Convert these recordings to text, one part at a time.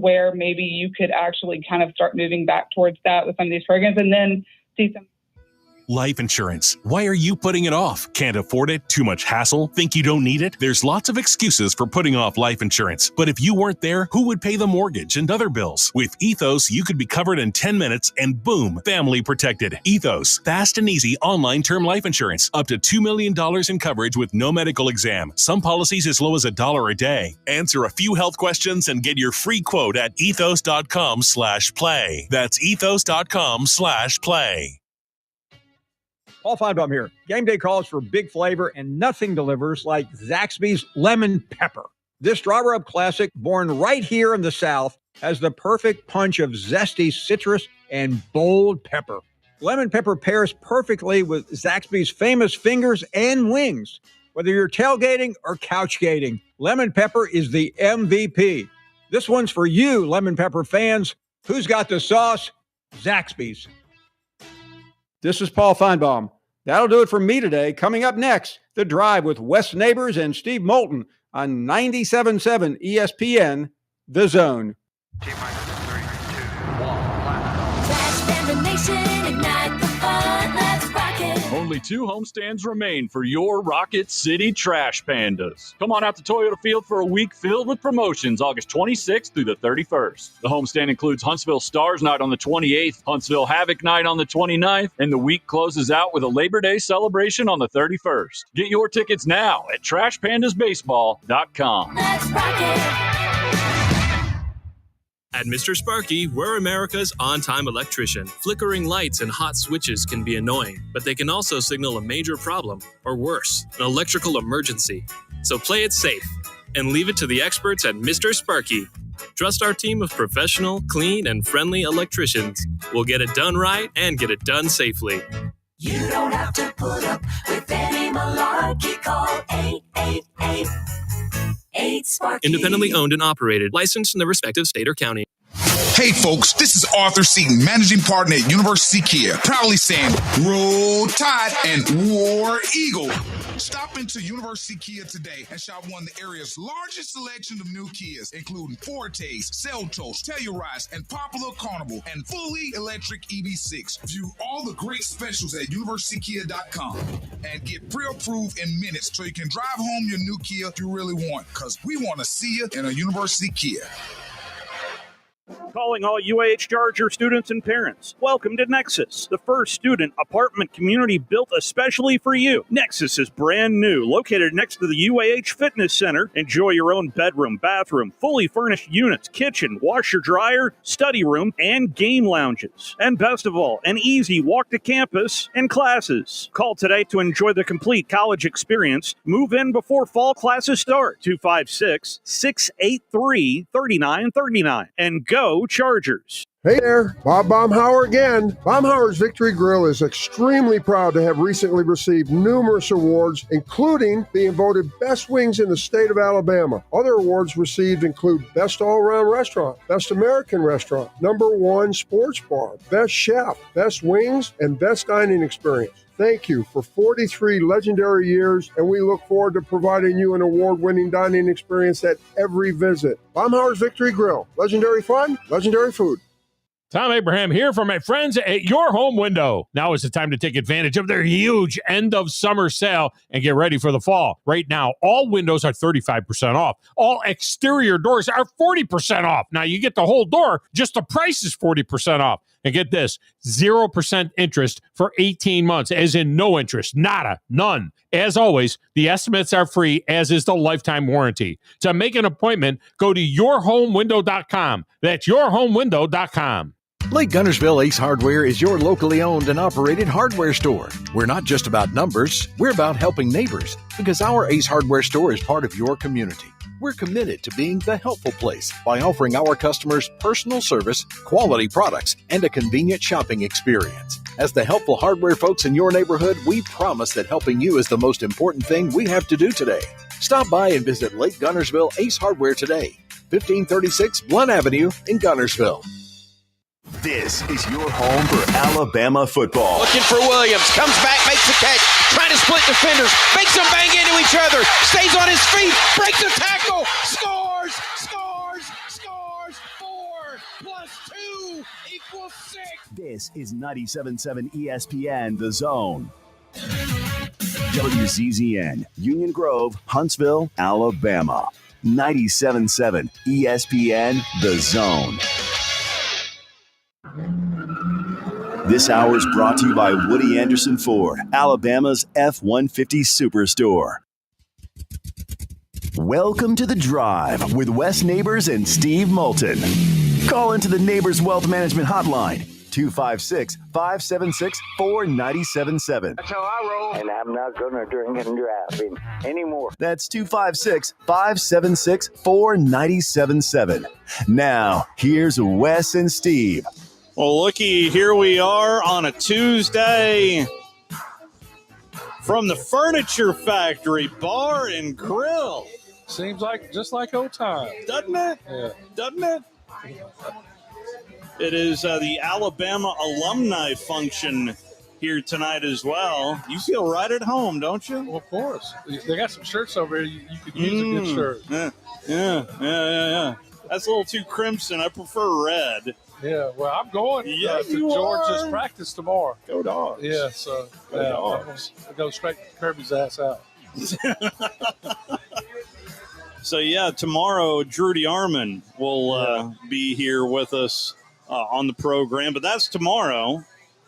where maybe you could actually kind of start moving back towards that with some of these programs and then see some. Life insurance. Why are you putting it off? Can't afford it? Too much hassle? Think you don't need it? There's lots of excuses for putting off life insurance. But if you weren't there, who would pay the mortgage and other bills? With Ethos, you could be covered in 10 minutes and boom, family protected. Ethos, fast and easy online term life insurance. Up to $2 million in coverage with no medical exam. Some policies as low as $1 a day. Answer a few health questions and get your free quote at ethos.com/play. That's ethos.com/play. Paul Feinbaum here. Game day calls for big flavor, and nothing delivers like Zaxby's Lemon Pepper. This draw rub classic, born right here in the South, has the perfect punch of zesty citrus and bold pepper. Lemon pepper pairs perfectly with Zaxby's famous fingers and wings. Whether you're tailgating or couchgating, lemon pepper is the MVP. This one's for you, lemon pepper fans. Who's got the sauce? Zaxby's. This is Paul Feinbaum. That'll do it for me today. Coming up next, The Drive with Wes Neighbors and Steve Moulton on 97.7 ESPN, The Zone. T-minus 3, 2, 1, blast. Flash Band Nation, ignite the fun, let's rock it. Only 2 homestands remain for your Rocket City Trash Pandas. Come on out to Toyota Field for a week filled with promotions August 26th through the 31st. The homestand includes Huntsville Stars Night on the 28th, Huntsville Havoc Night on the 29th, and the week closes out with a Labor Day celebration on the 31st. Get your tickets now at TrashPandasBaseball.com. Let's rock it. At Mr. Sparky, we're America's on-time electrician. Flickering lights and hot switches can be annoying, but they can also signal a major problem, or worse, an electrical emergency. So play it safe and leave it to the experts at Mr. Sparky. Trust our team of professional, clean, and friendly electricians. We'll get it done right and get it done safely. You don't have to put up with any malarkey. Call 888-8-SPARKY. Independently owned and operated, licensed in the respective state or county. Hey folks, this is Arthur Seaton, managing partner at University Kia, proudly saying Roll Tide and War Eagle. Stop into University Kia today and shop one of the area's largest selection of new Kias, including Fortes, Seltos, Telluride, and Popular Carnival, and fully electric EV6. View all the great specials at universitykia.com and get pre-approved in minutes so you can drive home your new Kia you really want, because we want to see you in a University Kia. Calling all UAH Charger students and parents. Welcome to Nexus, the first student apartment community built especially for you. Nexus is brand new, located next to the UAH Fitness Center. Enjoy your own bedroom, bathroom, fully furnished units, kitchen, washer, dryer, study room, and game lounges. And best of all, an easy walk to campus and classes. Call today to enjoy the complete college experience. Move in before fall classes start. 256-683-3939. And go Chargers. Hey there, Bob Baumhauer again. Baumhauer's Victory Grill is extremely proud to have recently received numerous awards, including being voted best wings in the state of Alabama. Other awards received include Best All-Around Restaurant, Best American Restaurant, #1 Sports Bar, Best Chef, Best Wings, and Best Dining Experience. Thank you for 43 legendary years, and we look forward to providing you an award-winning dining experience at every visit. Baumhauer's Victory Grill. Legendary fun, legendary food. Tom Abraham here for my friends at Your Home Window. Now is the time to take advantage of their huge end of summer sale and get ready for the fall. Right now, all windows are 35% off. All exterior doors are 40% off. Now you get the whole door, just the price is 40% off. And get this, 0% interest for 18 months, as in no interest, nada, none. As always, the estimates are free, as is the lifetime warranty. To make an appointment, go to yourhomewindow.com. That's yourhomewindow.com. Lake Gunnersville Ace Hardware is your locally owned and operated hardware store. We're not just about numbers, we're about helping neighbors, because our Ace Hardware store is part of your community. We're committed to being the helpful place by offering our customers personal service, quality products, and a convenient shopping experience. As the helpful hardware folks in your neighborhood, we promise that helping you is the most important thing we have to do today. Stop by and visit Lake Gunnersville Ace Hardware today, 1536 Blunt Avenue in Gunnersville. This is your home for Alabama football. Looking for Williams, comes back, makes a catch, trying to split defenders, makes them bang into each other, stays on his feet, breaks a tackle, scores, plus 2 equals 6. This is 97.7 ESPN The Zone. WZZN, Union Grove, Huntsville, Alabama. 97.7 ESPN The Zone. This hour is brought to you by Woody Anderson Ford, Alabama's F-150 Superstore. Welcome to The Drive with Wes Neighbors and Steve Moulton. Call into the Neighbors Wealth Management Hotline, 256-576-4977. That's how I roll. And I'm not going to drink and drive anymore. That's 256-576-4977. Now, here's Wes and Steve. Well, looky, here we are on a Tuesday from the Furniture Factory Bar and Grill. Seems like just like old times. Doesn't it? Yeah. Doesn't it? It is the Alabama alumni function here tonight as well. You feel right at home, don't you? Well, of course. They got some shirts over here. You could use a good shirt. Yeah. That's a little too crimson. I prefer red. Yeah, well, I'm going to Georgia's practice tomorrow. Go Dogs. Yeah, so Go Dogs. I'll go straight to Kirby's ass out. So, tomorrow, Drudy Armand will be here with us on the program. But that's tomorrow.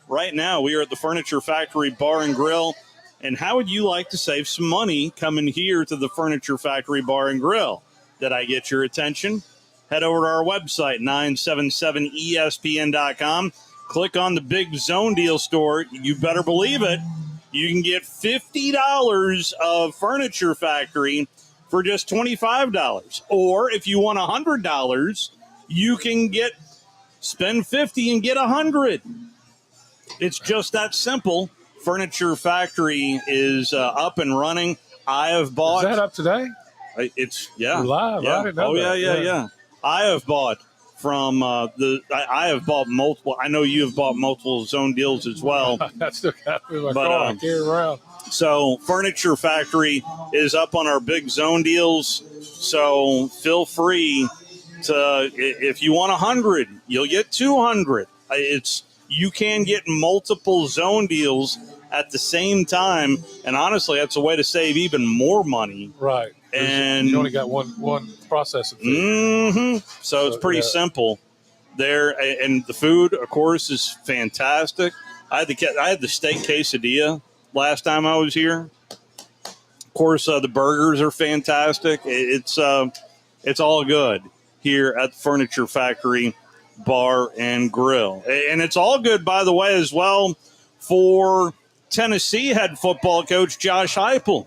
Right now, we are at the Furniture Factory Bar and Grill. And how would you like to save some money coming here to the Furniture Factory Bar and Grill? Did I get your attention? Head over to our website, 977ESPN.com. Click on the Big Zone Deal store. You better believe it. You can get $50 of Furniture Factory for just $25. Or if you want $100, you can spend $50 and get $100. It's just that simple. Furniture Factory is up and running. I have bought. Is that up today? It's You're live. Yeah. I didn't know that. Yeah. I have bought from I have bought multiple. I know you have bought multiple zone deals as well. I still got it in my car. I carry around. So Furniture Factory is up on our big zone deals. So feel free to, if you want 100, you'll get 200. You can get multiple zone deals at the same time, and honestly, that's a way to save even more money. Right. And you only got one processing fee. Mm-hmm. So it's pretty simple there. And the food, of course, is fantastic. I had the steak quesadilla last time I was here. Of course, the burgers are fantastic. It's all good here at the Furniture Factory Bar and Grill. And it's all good, by the way, as well for Tennessee head football coach Josh Heupel.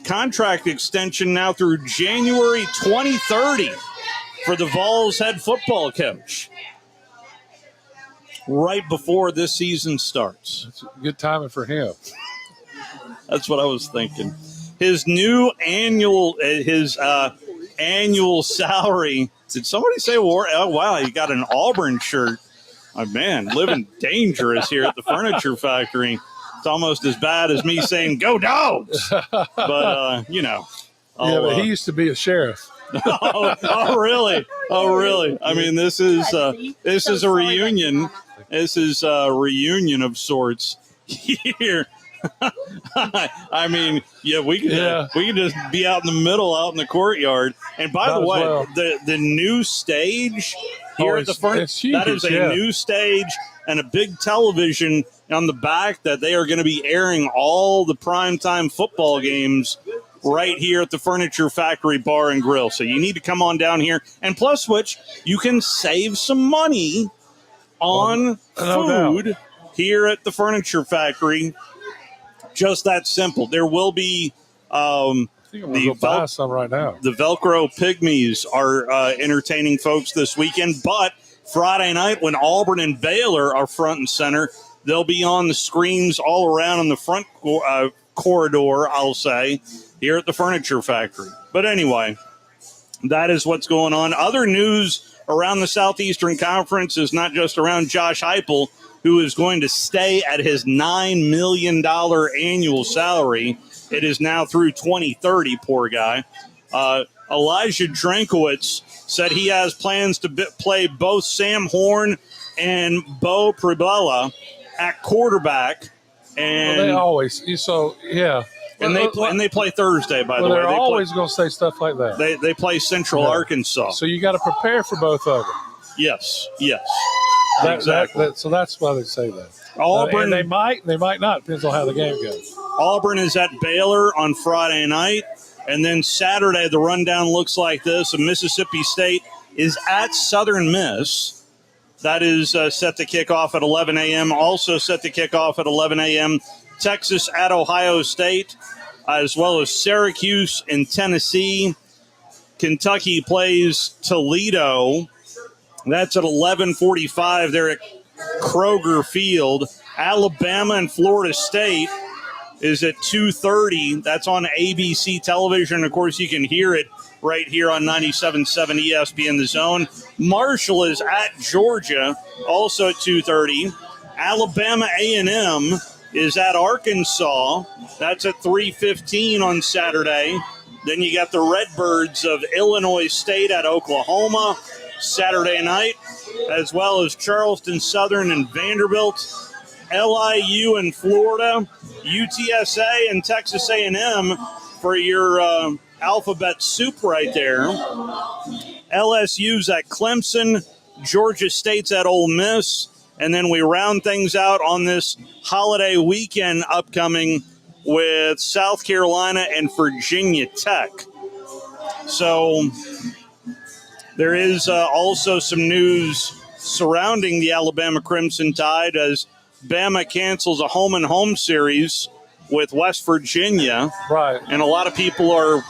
Contract extension now through January 2030 for the Vols head football coach. Right before this season starts. That's good timing for him. That's what I was thinking. His new annual salary. Did somebody say war? Oh, wow, you got an Auburn shirt. Oh, man, living dangerous here at the Furniture Factory. It's almost as bad as me saying, go Dogs. But, but he used to be a sheriff. Oh, really? Oh, really? I mean, this is a reunion. This is a reunion of sorts here. I mean, we can just be out in the middle, out in the courtyard. And by the way, the new stage here at the front, that is a new stage and a big television on the back that they are going to be airing all the primetime football games right here at the Furniture Factory Bar and Grill. So you need to come on down here. And plus which, you can save some money on food here at the Furniture Factory. Just that simple. There will be buy some right now. The Velcro Pygmies are entertaining folks this weekend, but Friday night when Auburn and Baylor are front and center, they'll be on the screens all around in the front corridor, I'll say, here at the Furniture Factory. But anyway, that is what's going on. Other news around the Southeastern Conference is not just around Josh Heupel, who is going to stay at his $9 million annual salary. It is now through 2030, poor guy. Elijah Drankowitz said he has plans to play both Sam Horn and Bo Pribella at quarterback. And they always yeah. And they play Thursday, by the way. They're always going to say stuff like that. They play Central Arkansas. So you got to prepare for both of them. Yes. Exactly. So that's why they say that. Auburn. And they might not. Depends on how the game goes. Auburn is at Baylor on Friday night. And then Saturday, the rundown looks like this. Mississippi State is at Southern Miss. That is set to kick off at 11 a.m. Also set to kick off at 11 a.m. Texas at Ohio State, as well as Syracuse and Tennessee. Kentucky plays Toledo. That's at 11:45 there at Kroger Field. Alabama and Florida State is at 2:30. That's on ABC television. Of course, you can hear it right here on 97.7 ESPN The Zone. Marshall is at Georgia, also at 2:30. Alabama A&M is at Arkansas. That's at 3:15 on Saturday. Then you got the Redbirds of Illinois State at Oklahoma Saturday night, as well as Charleston Southern and Vanderbilt, LIU and Florida, UTSA and Texas A&M for your alphabet soup right there. LSU's at Clemson, Georgia State's at Ole Miss, and then we round things out on this holiday weekend upcoming with South Carolina and Virginia Tech. So there is also some news surrounding the Alabama Crimson Tide as Bama cancels a home-and-home series with West Virginia. Right. And a lot of people are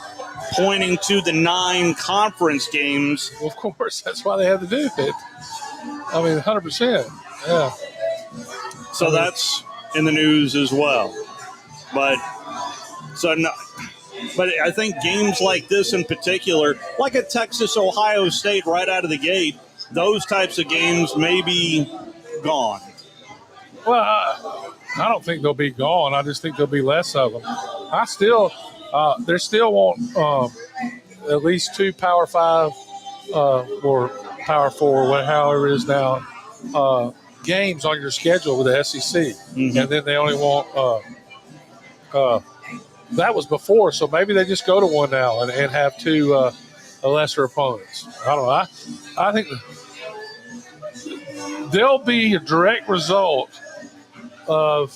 pointing to the 9 conference games. Well, of course, that's why they had to do it. I mean, 100%. Yeah. So that's in the news as well. But I think games like this in particular, like a Texas-Ohio State right out of the gate, those types of games may be gone. Well, I don't think they'll be gone. I just think there'll be less of them. There still won't at least 2 Power 5 or Power 4, however it is now, games on your schedule with the SEC. Mm-hmm. And then they only want that was before, so maybe they just go to one now and have 2 lesser opponents. I don't know. I think there'll be a direct result of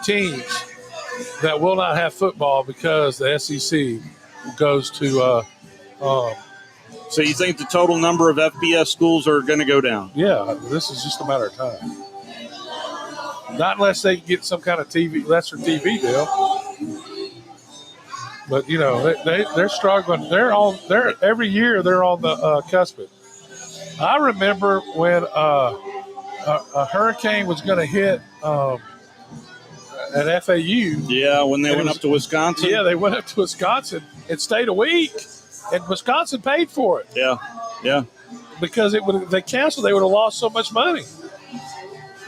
teams that will not have football because the SEC goes to so you think the total number of FBS schools are going to go down? Yeah, this is just a matter of time. Not unless they get some kind of lesser TV deal. But you know, they're struggling. They're every year they're on the cusp. I remember when a hurricane was going to hit at FAU. Yeah, when they went up to Wisconsin. Yeah, they went up to Wisconsin and stayed a week, and Wisconsin paid for it. Yeah. Because they canceled, they would have lost so much money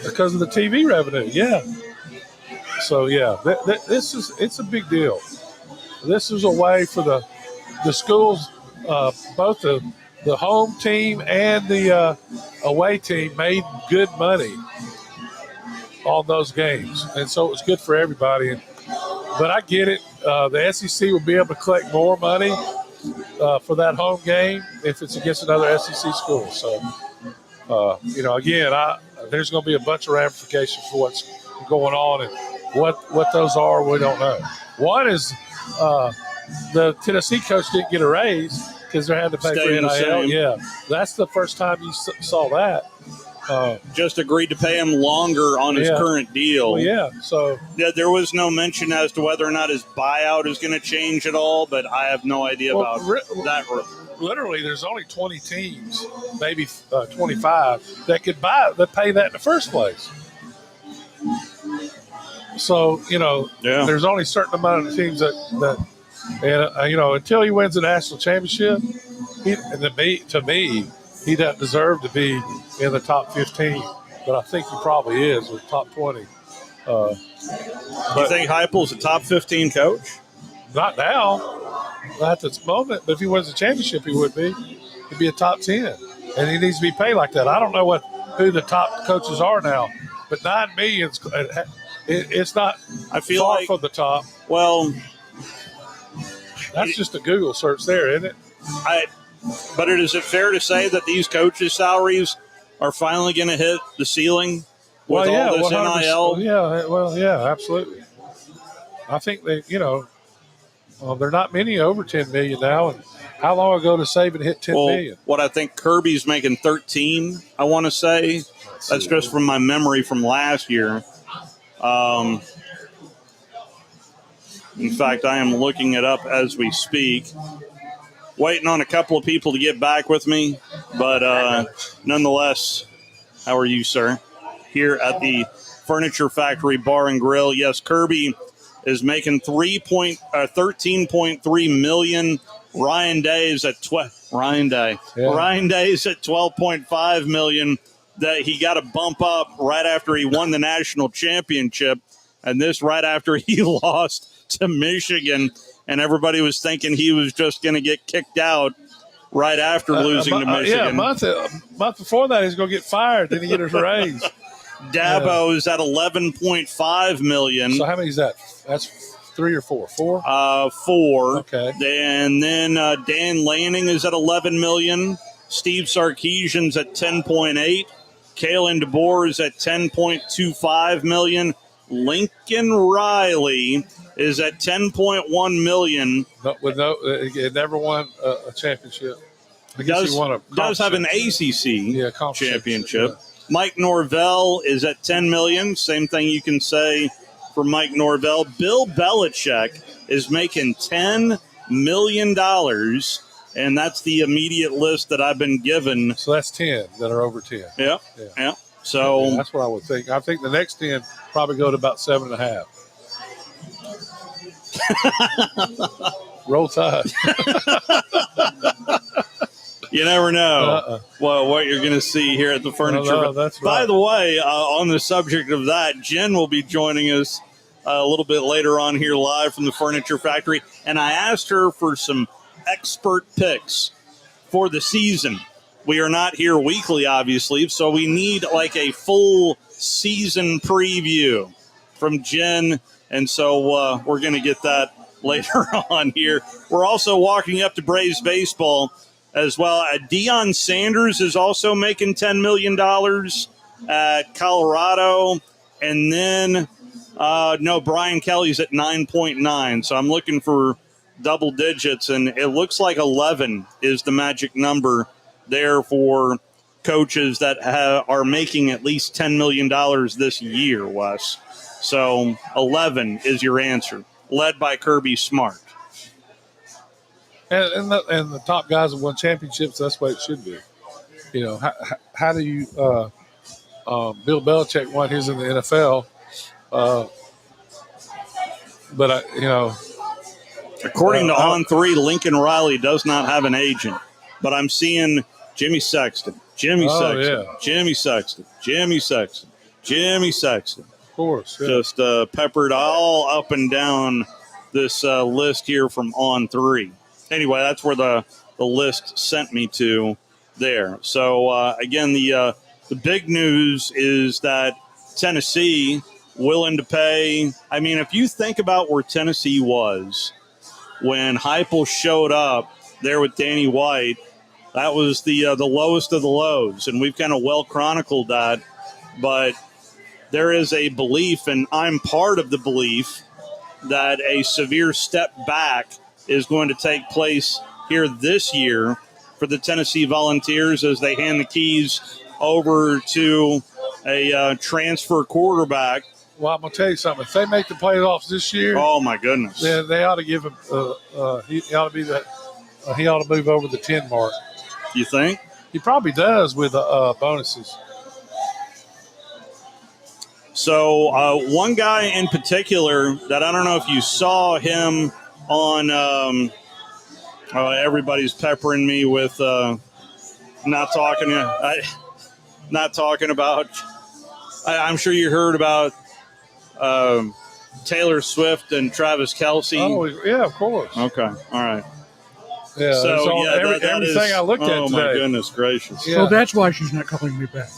because of the TV revenue. Yeah. So yeah, it's a big deal. This is a way for the schools, both the home team and the away team made good money on those games, and so it was good for everybody. But I get it. The SEC will be able to collect more money for that home game if it's against another SEC school. So, again, there's going to be a bunch of ramifications for what's going on, and what those are, we don't know. One is the Tennessee coach didn't get a raise because they had to pay for NIL. Yeah, that's the first time you saw that. Just agreed to pay him longer on his current deal. Well, yeah, so there was no mention as to whether or not his buyout is going to change at all, but I have no idea about that. Literally, there's only 20 teams, maybe 25, that could pay that in the first place. So, there's only a certain amount of teams that until he wins the national championship, to me, he doesn't deserve to be in the top 15, but I think he probably is, with top 20. You think Heupel's a top 15 coach? Not now. at this moment. But if he wins the championship, he would be. He'd be a top 10, and he needs to be paid like that. I don't know who the top coaches are now, but $9 million. It's not. I feel far like from the top. Well, that's just a Google search there, isn't it? But is it fair to say that these coaches' salaries are finally going to hit the ceiling with all this NIL? Yeah, absolutely. I think they, there are not many over $10 million now. And how long ago did Saban hit $10 million? What I think Kirby's making 13. I want to say that's just from my memory from last year. In fact, I am looking it up as we speak. Waiting on a couple of people to get back with me, but nonetheless, how are you, sir? Here at the Furniture Factory Bar and Grill, yes, Kirby is making $13.3 million. Ryan Day is at Ryan Day is at $12.5 million. That he got a bump up right after he won the national championship, and this right after he lost to Michigan. And everybody was thinking he was just going to get kicked out right after losing to Michigan. A month before that, he's going to get fired. Then he get his raise. Dabo is at $11.5 million. So how many is that? That's 3 or 4? 4? 4. Okay. And then Dan Lanning is at $11 million. Steve Sarkisian's at $10.8. Kalen DeBoer is at $10.25 million. Lincoln Riley is at $10.1 million. It never won a championship. Does have an ACC championship. Yeah. Mike Norvell is at $10 million. Same thing you can say for Mike Norvell. Bill Belichick is making $10 million, and that's the immediate list that I've been given. So that's 10 that are over 10. Yeah. So that's what I would think. I think the next 10 probably go to about 7.5. Roll Tide. You never know what you're going to see here at the Furniture. No, that's right. By the way, on the subject of that, Jen will be joining us a little bit later on here live from the Furniture Factory. And I asked her for some expert picks for the season. We are not here weekly, obviously, so we need like a full season preview from Jen. And so we're going to get that later on here. We're also walking up to Braves baseball as well. Deion Sanders is also making $10 million at Colorado. And then, Brian Kelly's at 9.9. So I'm looking for double digits, and it looks like 11 is the magic number there for coaches that are making at least $10 million this year, Wes. So 11 is your answer, led by Kirby Smart. And the top guys have won championships. That's what it should be. How do you Bill Belichick won his in the NFL. According to On3, Lincoln Riley does not have an agent. But I'm seeing Jimmy Sexton. Jimmy Sexton. Of course. Yeah. Just peppered all up and down this list here from On3. Anyway, that's where the list sent me to there. So, again, the big news is that Tennessee willing to pay. I mean, if you think about where Tennessee was when Heupel showed up there with Danny White, that was the lowest of the lows, and we've kind of well chronicled that. But there is a belief, and I'm part of the belief, that a severe step back is going to take place here this year for the Tennessee Volunteers as they hand the keys over to a transfer quarterback. Well, I'm going to tell you something. If they make the playoffs this year, oh my goodness, then they ought to give him. He ought to be that. He ought to move over the 10 mark. You think? He probably does with bonuses. So one guy in particular that I don't know if you saw him on. Everybody's peppering me with not talking about. I'm sure you heard about Taylor Swift and Travis Kelce. Oh, yeah, of course. Okay, all right. Yeah, So everything I looked at today. Oh my goodness gracious! So that's why she's not calling me back.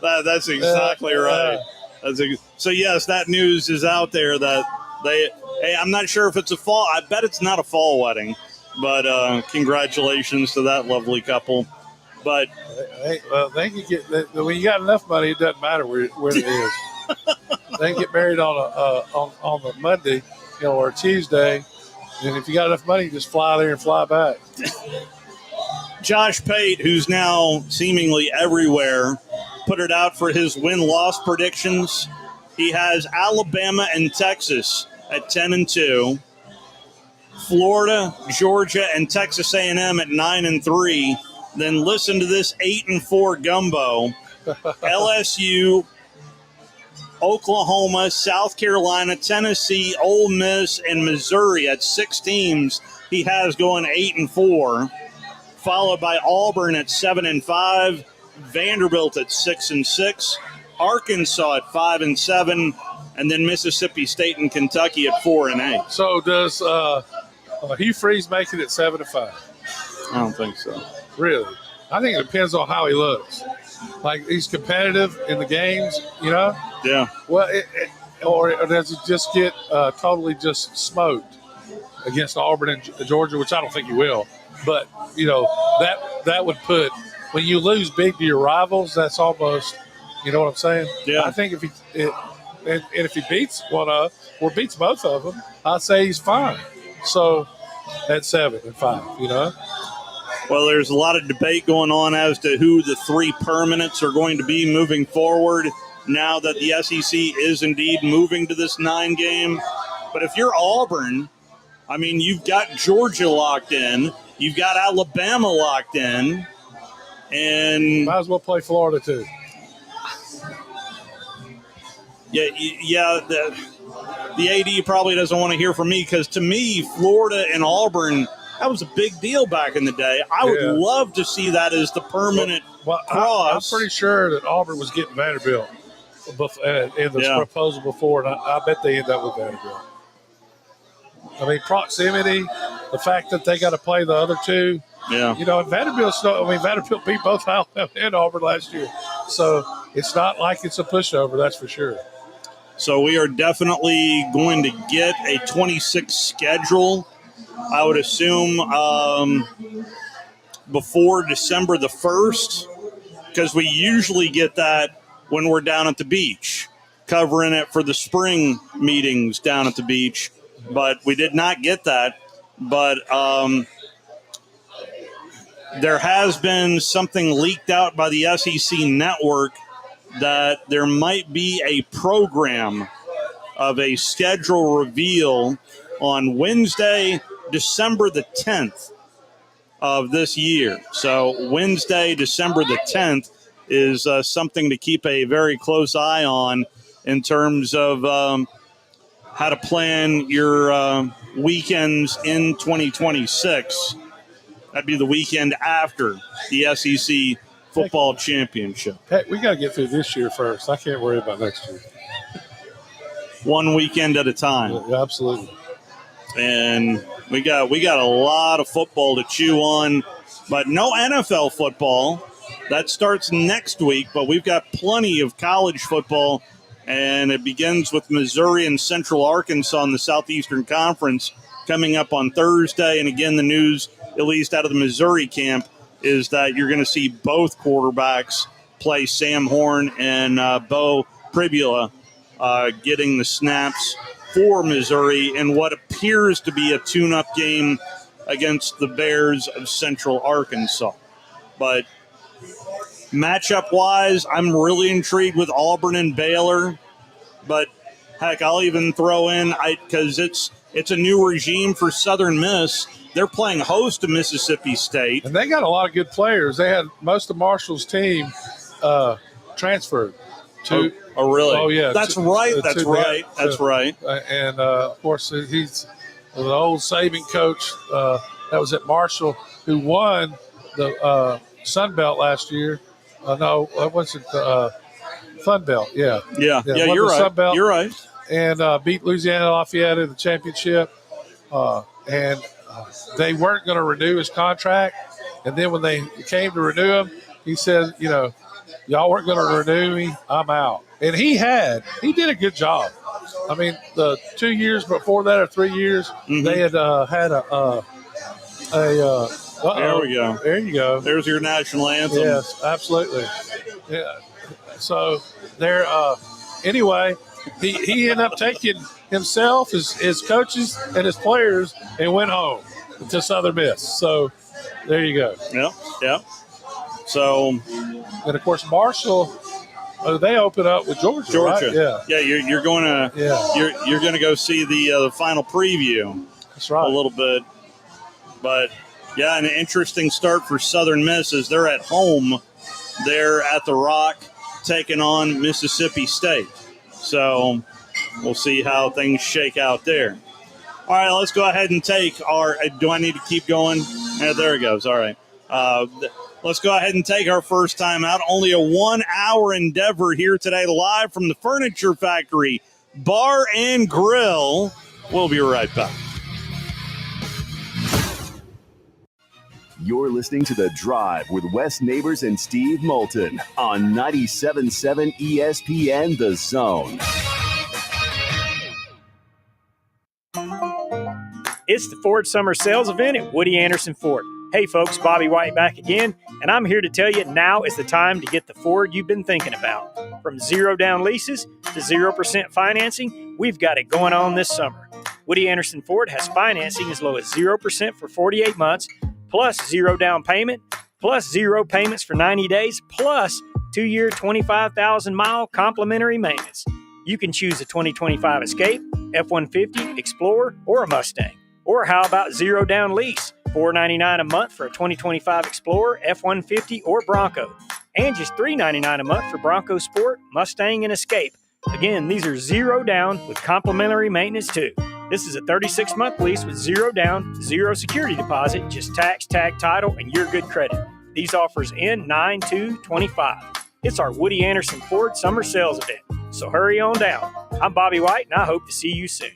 That's exactly right. So yes, that news is out there that they. Hey, I'm not sure if it's a fall. I bet it's not a fall wedding, but congratulations to that lovely couple. But they can get when you got enough money, it doesn't matter where it is. They can get married on the Monday, or Tuesday, and if you got enough money, you just fly there and fly back. Josh Pate, who's now seemingly everywhere, put it out for his win-loss predictions. He has Alabama and Texas at 10-2, Florida, Georgia, and Texas A&M at 9-3. Then listen to this 8-4 gumbo: LSU, Oklahoma, South Carolina, Tennessee, Ole Miss, and Missouri at 6 teams. He has going 8-4, followed by Auburn at 7-5, Vanderbilt at 6-6, Arkansas at 5-7, and then Mississippi State and Kentucky at 4-8. So does Hugh Freeze make it at 7-5? I don't think so. Really? I think it depends on how he looks. Like, he's competitive in the games, Yeah. Well, or does he just get totally just smoked against Auburn and Georgia, which I don't think he will. But, that would put, when you lose big to your rivals, that's almost, you know what I'm saying? Yeah. I think if he beats one or beats both of them, I'd say he's fine. So at 7-5, Well, there's a lot of debate going on as to who the 3 permanents are going to be moving forward now that the SEC is indeed moving to this 9-game. But if you're Auburn, I mean, you've got Georgia locked in, you've got Alabama locked in, and might as well play Florida too. Yeah. The AD probably doesn't want to hear from me, because to me, Florida and Auburn, that was a big deal back in the day. I would love to see that as the permanent cross. I'm pretty sure that Auburn was getting Vanderbilt in the proposal before, and I bet they end up with Vanderbilt. I mean, proximity, the fact that they got to play the other two. Yeah. And Vanderbilt beat both Alabama and Auburn last year. So it's not like it's a pushover, that's for sure. So we are definitely going to get a 26 schedule, I would assume, before December the 1st, because we usually get that when we're down at the beach, covering it for the spring meetings down at the beach. But we did not get that. But there has been something leaked out by the SEC network that there might be a program of a schedule reveal on Wednesday, December the 10th of this year. So Wednesday, December the 10th is something to keep a very close eye on in terms of how to plan your weekends in 2026. That'd be the weekend after the SEC football championship. Hey, we got to get through this year first. I can't worry about next year. One weekend at a time. Yeah, absolutely. And we got a lot of football to chew on, but no NFL football. That starts next week, but we've got plenty of college football, and it begins with Missouri and Central Arkansas in the Southeastern Conference coming up on Thursday. And again, the news, at least out of the Missouri camp, is that you're going to see both quarterbacks play, Sam Horn and Bo Pribula, getting the snaps for Missouri in what appears to be a tune-up game against the Bears of Central Arkansas. But matchup-wise, I'm really intrigued with Auburn and Baylor. But, heck, I'll even throw in, because it's a new regime for Southern Miss. They're playing host to Mississippi State. And they got a lot of good players. They had most of Marshall's team transferred to. Oh, really? Oh, yeah. That's right. That's right. And, of course, he's the old Saban coach that was at Marshall who won the Sun Belt last year. No, it wasn't Fun Belt. Yeah, you're right. Sun Belt, you're right. And beat Louisiana Lafayette in the championship. And they weren't going to renew his contract. And then when they came to renew him, he said, y'all weren't going to renew me. I'm out. And he did a good job. I mean, the 2 years before that or 3 years, they had had there we go. There you go. There's your national anthem. Yes, absolutely. Yeah. So there. Anyway, he ended up taking himself, his coaches, and his players, and went home to Southern Miss. So there you go. Yeah. So, and of course, Marshall. They open up with Georgia. Right? Yeah. You're going to you're going to go see the final preview. That's right. A little bit, but yeah, an interesting start for Southern Miss as they're at home. They're at the Rock, taking on Mississippi State. So we'll see how things shake out there. All right, let's go ahead and take our. Do I need to keep going? Yeah, there it goes. All right. Let's go ahead and take our first time out. Only a 1 hour endeavor here today, live from the Furniture Factory Bar and Grill. We'll be right back. You're listening to The Drive with Wes Neighbors and Steve Moulton on 97.7 ESPN The Zone. It's the Ford Summer Sales Event at Woody Anderson Ford. Hey folks, Bobby White back again, and I'm here to tell you now is the time to get the Ford you've been thinking about. From 0 down leases to 0% financing, we've got it going on this summer. Woody Anderson Ford has financing as low as 0% for 48 months, plus 0 down payment, plus 0 payments for 90 days, plus 2-year 25,000-mile complimentary maintenance. You can choose a 2025 Escape, F-150, Explorer, or a Mustang. Or how about 0 down lease? $499 a month for a 2025 Explorer, F-150, or Bronco. And just $399 a month for Bronco Sport, Mustang, and Escape. Again, these are 0 down with complimentary maintenance too. This is a 36-month lease with 0 down, 0 security deposit, just tax, tag, title, and your good credit. These offers end 9/2/25. It's our Woody Anderson Ford Summer Sales Event. So hurry on down. I'm Bobby White, and I hope to see you soon.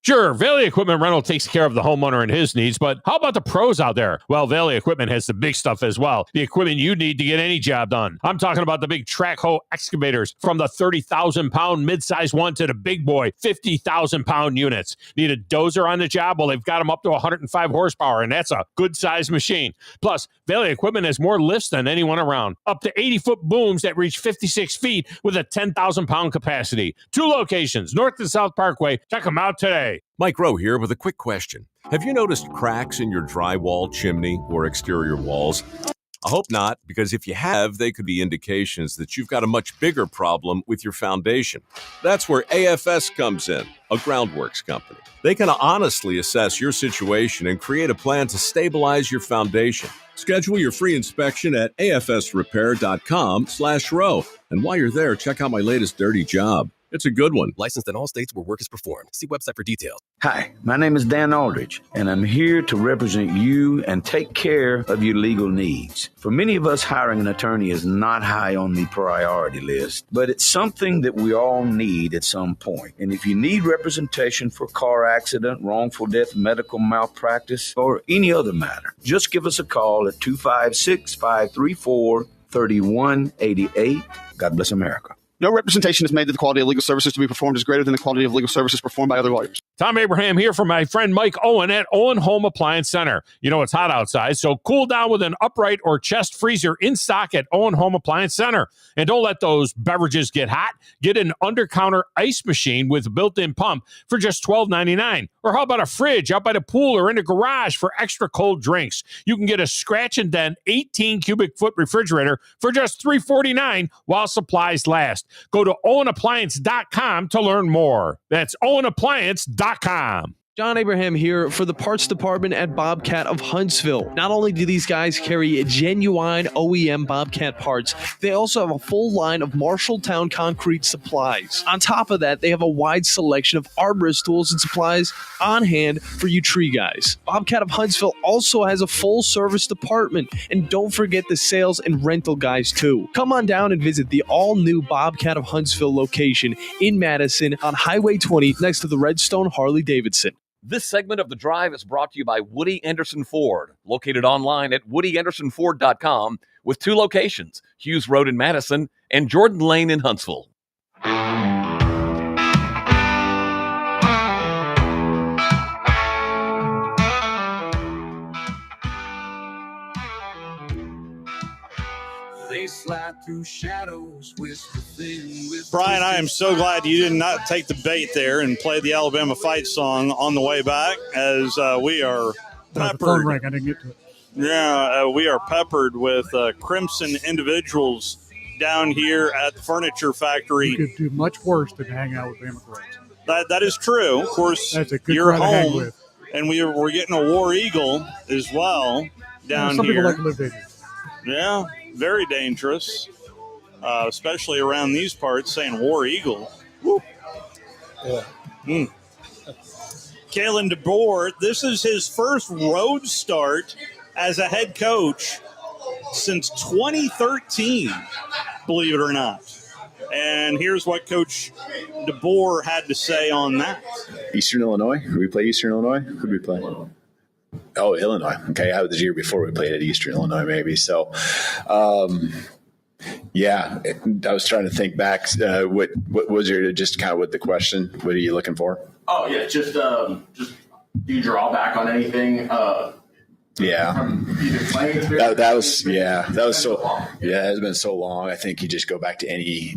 Sure, Valley Equipment Rental takes care of the homeowner and his needs, but how about the pros out there? Well, Valley Equipment has the big stuff as well. The equipment you need to get any job done. I'm talking about the big track hoe excavators, from the 30,000-pound mid-size one to the big boy 50,000-pound units. Need a dozer on the job? Well, they've got them up to 105 horsepower, and that's a good-sized machine. Plus, Valley Equipment has more lifts than anyone around. Up to 80-foot booms that reach 56 feet with a 10,000-pound capacity. 2 locations, North and South Parkway. Check them out today. Mike Rowe here with a quick question. Have you noticed cracks in your drywall, chimney, or exterior walls? I hope not, because if you have, they could be indications that you've got a much bigger problem with your foundation. That's where AFS comes in, a groundworks company. They can honestly assess your situation and create a plan to stabilize your foundation. Schedule your free inspection at afsrepair.com/row. And while you're there, check out my latest dirty job. It's a good one. Licensed in all states where work is performed. See website for details. Hi, my name is Dan Aldridge, and I'm here to represent you and take care of your legal needs. For many of us, hiring an attorney is not high on the priority list, but it's something that we all need at some point. And if you need representation for car accident, wrongful death, medical malpractice, or any other matter, just give us a call at 256-534-3188. God bless America. No representation is made that the quality of legal services to be performed is greater than the quality of legal services performed by other lawyers. Tom Abraham here from my friend Mike Owen at Owen Home Appliance Center. You know it's hot outside, so cool down with an upright or chest freezer in stock at Owen Home Appliance Center. And don't let those beverages get hot. Get an under-counter ice machine with a built-in pump for just $12.99. Or how about a fridge out by the pool or in the garage for extra cold drinks? You can get a scratch and dent 18 cubic foot refrigerator for just $3.49 while supplies last. Go to owenappliance.com to learn more. That's owenappliance.com. John Abraham here for the parts department at Bobcat of Huntsville. Not only do these guys carry genuine OEM Bobcat parts, they also have a full line of Marshalltown concrete supplies. On top of that, they have a wide selection of arborist tools and supplies on hand for you tree guys. Bobcat of Huntsville also has a full service department, and don't forget the sales and rental guys too. Come on down and visit the all-new Bobcat of Huntsville location in Madison on Highway 20 next to the Redstone Harley-Davidson. This segment of The Drive is brought to you by Woody Anderson Ford, located online at woodyAndersonFord.com with 2 locations, Hughes Road in Madison and Jordan Lane in Huntsville. They slide through shadows, whisper thin with Brian, I am so glad you did not take the bait there and play the Alabama fight song on the way back, as we are The phone peppered. rang. I didn't get to it. Yeah, we are peppered with Crimson individuals down here at the Furniture Factory. You could do much worse than hang out with Democrats. That is true. Of course, That's a good you're crowd to hang home, with. and we're getting a War Eagle as well down Some here. people like to live dangerous. Yeah, very dangerous, especially around these parts, saying War Eagle. Woo. Yeah. Kalen DeBoer, this is his first road start as a head coach since 2013, believe it or not. And here's what Coach DeBoer had to say on that. Eastern Illinois? Did we play Eastern Illinois? Who did we play? Oh, Illinois. Okay, I was the year before we played at Eastern Illinois, maybe. So, yeah, I was trying to think back. What was your just kind of what the question? What are you looking for? Oh yeah, just do you draw back on anything? Yeah, From either playing experience. that was so yeah. It has been so long. I think you just go back to any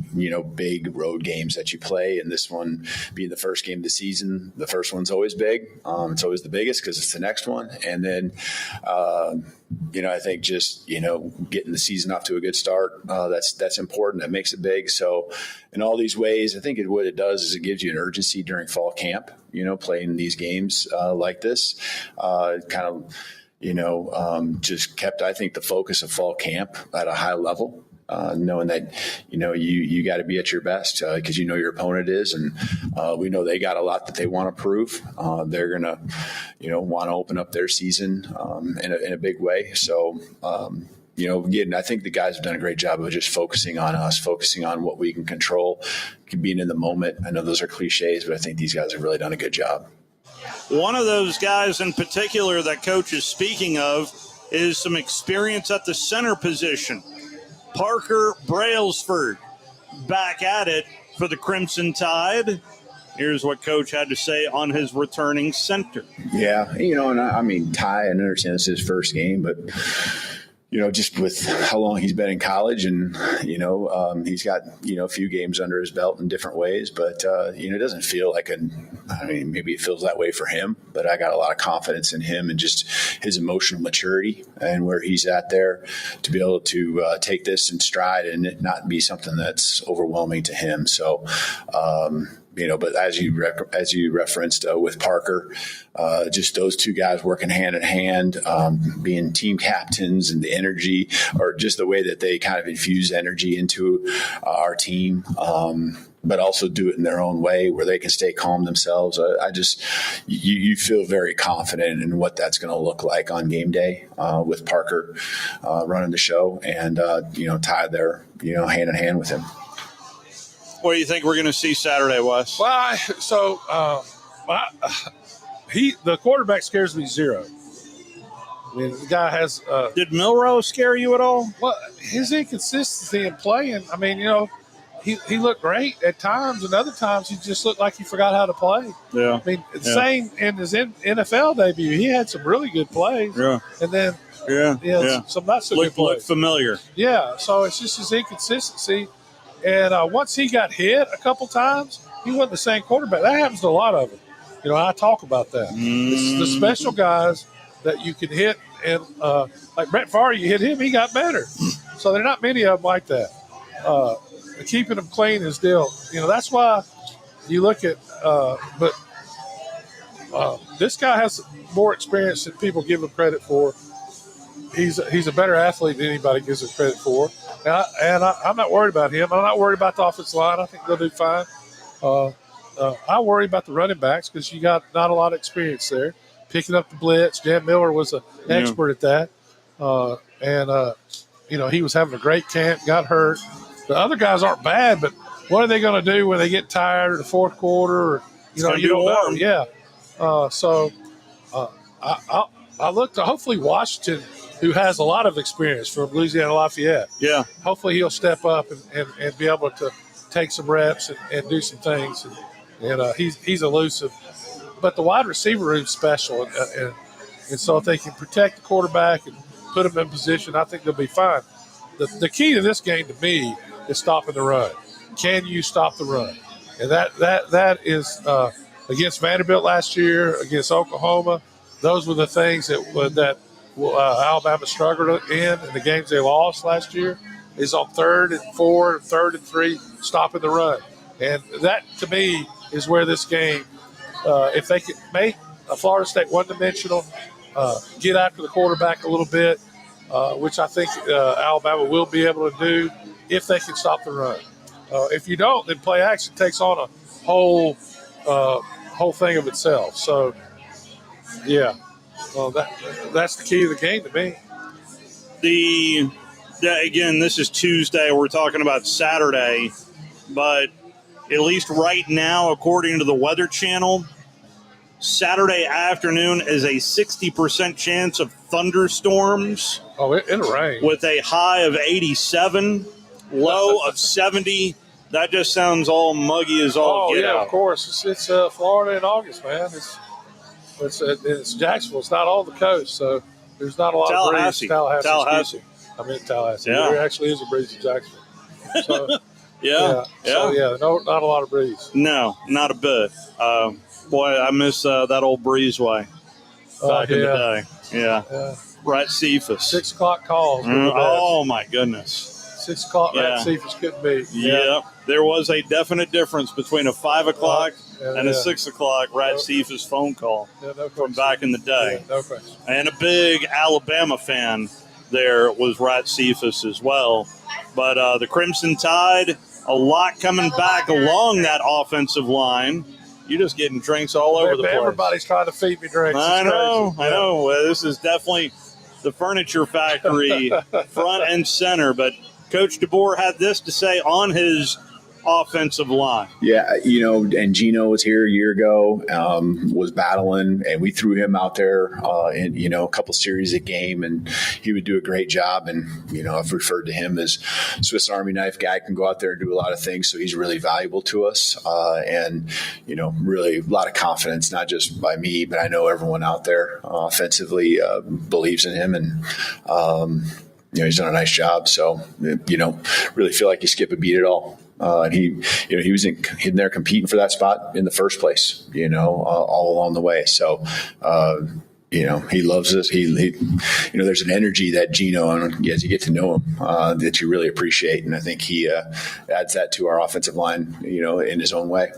big road games that you play, and this one being the first game of the season, the first one's always big. It's always the biggest because it's the next one, and then I think just getting the season off to a good start. That's important. That makes it big. So in all these ways, I think what it does is it gives you an urgency during fall camp. Playing these games like this, kind of. Just kept, I think, the focus of fall camp at a high level, knowing that, you got to be at your best because your opponent is. And we know they got a lot that they want to prove. They're going to, want to open up their season in a big way. So, again, I think the guys have done a great job of just focusing on us, focusing on what we can control, being in the moment. I know those are cliches, but I think these guys have really done a good job. One of those guys in particular that Coach is speaking of is some experience at the center position. Parker Brailsford back at it for the Crimson Tide. Here's what Coach had to say on his returning center. Yeah, and I mean, Ty, I understand this is his first game, but just with how long he's been in college and, he's got, a few games under his belt in different ways, but, it doesn't feel like maybe it feels that way for him, but I got a lot of confidence in him and just his emotional maturity and where he's at there to be able to take this in stride and it not be something that's overwhelming to him. So, but as you referenced with Parker, just those two guys working hand in hand, being team captains and the energy, or just the way that they kind of infuse energy into our team, but also do it in their own way where they can stay calm themselves. You feel very confident in what that's going to look like on game day with Parker running the show and Ty there, hand in hand with him. What do you think we're going to see Saturday, Wes? Well, the quarterback scares me zero. I mean, the guy has. Did Milroe scare you at all? Well, his inconsistency in playing. I mean, he looked great at times, and other times he just looked like he forgot how to play. Yeah. I mean, same in his NFL debut. He had some really good plays. Yeah. And then some not so good plays. Looked familiar. Yeah. So it's just his inconsistency. And once he got hit a couple times, he wasn't the same quarterback. That happens to a lot of them. I talk about that. It's the special guys that you can hit. And like Brett Favre, you hit him, he got better. So there are not many of them like that. Keeping them clean is deal. That's why you look at this guy has more experience than people give him credit for. He's a better athlete than anybody gives him credit for. And I'm not worried about him. I'm not worried about the offensive line. I think they'll do fine. I worry about the running backs because you got not a lot of experience there. Picking up the blitz. Jan Miller was an expert at that. He was having a great camp, got hurt. The other guys aren't bad, but what are they going to do when they get tired in the fourth quarter? Or, you don't know. Yeah. I look to hopefully Washington, who has a lot of experience from Louisiana Lafayette. Yeah. Hopefully he'll step up and be able to take some reps and do some things. And he's elusive. But the wide receiver room's special. And so if they can protect the quarterback and put him in position, I think they'll be fine. The key to this game to me is stopping the run. Can you stop the run? And that is against Vanderbilt last year, against Oklahoma. Those were the things that Alabama struggled in the games they lost last year. Is on 3rd and 4, 3rd and 3, stopping the run. And that, to me, is where this game, if they can make Florida State one-dimensional, get after the quarterback a little bit, which I think Alabama will be able to do if they can stop the run. If you don't, then play action takes on a whole thing of itself. So, yeah, that's the key to the game to me. Again, this is Tuesday. We're talking about Saturday, but at least right now, according to the Weather Channel, Saturday afternoon is a 60% chance of thunderstorms. Oh, it'll rain. With a high of 87, low of 70. That just sounds all muggy as all get out. Of course. It's Florida in August, man. It's Jacksonville. It's not all the coast, so there's not a lot of breeze. Tallahassee. I'm in Tallahassee. Yeah. There actually is a breeze in Jacksonville. So, Yeah. not a lot of breeze. No, not a bit. Boy, I miss that old breezeway back in the day. Yeah. Right, Cephas. 6 o'clock calls. Oh, my goodness. 6 o'clock at Cephas couldn't be. Yeah. There was a definite difference between a 5 o'clock and a 6 o'clock Rat Cephas phone call from back in the day. No question. And a big Alabama fan there was Rat Cephas as well. But the Crimson Tide, a lot coming back along that offensive line. You're just getting drinks all over the place. Everybody's trying to feed me drinks. I know. This is definitely the furniture factory front and center. But Coach DeBoer had this to say on his offensive line. Yeah, and Gino was here a year ago, was battling, and we threw him out there in, a couple series a game, and he would do a great job. And, I've referred to him as Swiss Army knife guy, can go out there and do a lot of things. So he's really valuable to us. And, really a lot of confidence, not just by me, but I know everyone out there offensively believes in him. And, he's done a nice job. So, really feel like you skip a beat at all. And he was in there competing for that spot in the first place, all along the way. So, he loves us. He there's an energy that Gino, as you get to know him, that you really appreciate. And I think he adds that to our offensive line, in his own way.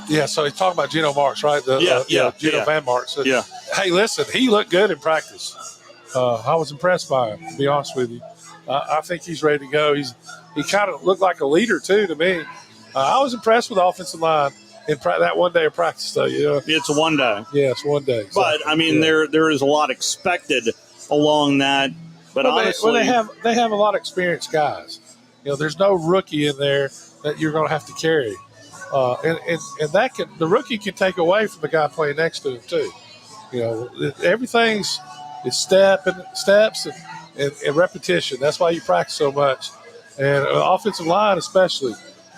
Yeah, so he's talking about Gino Marks, right? Gino Van Marks. Yeah. Hey, listen, he looked good in practice. I was impressed by him, to be honest with you. I think he's ready to go. He kind of looked like a leader, too, to me. I was impressed with the offensive line in that one day of practice, though. It's one day. Yeah, it's one day. Exactly. But, there is a lot expected along that. But honestly, they have a lot of experienced guys. There's no rookie in there that you're going to have to carry. And the rookie can take away from the guy playing next to him, too. Everything's steps and repetition. That's why you practice so much. And offensive line especially.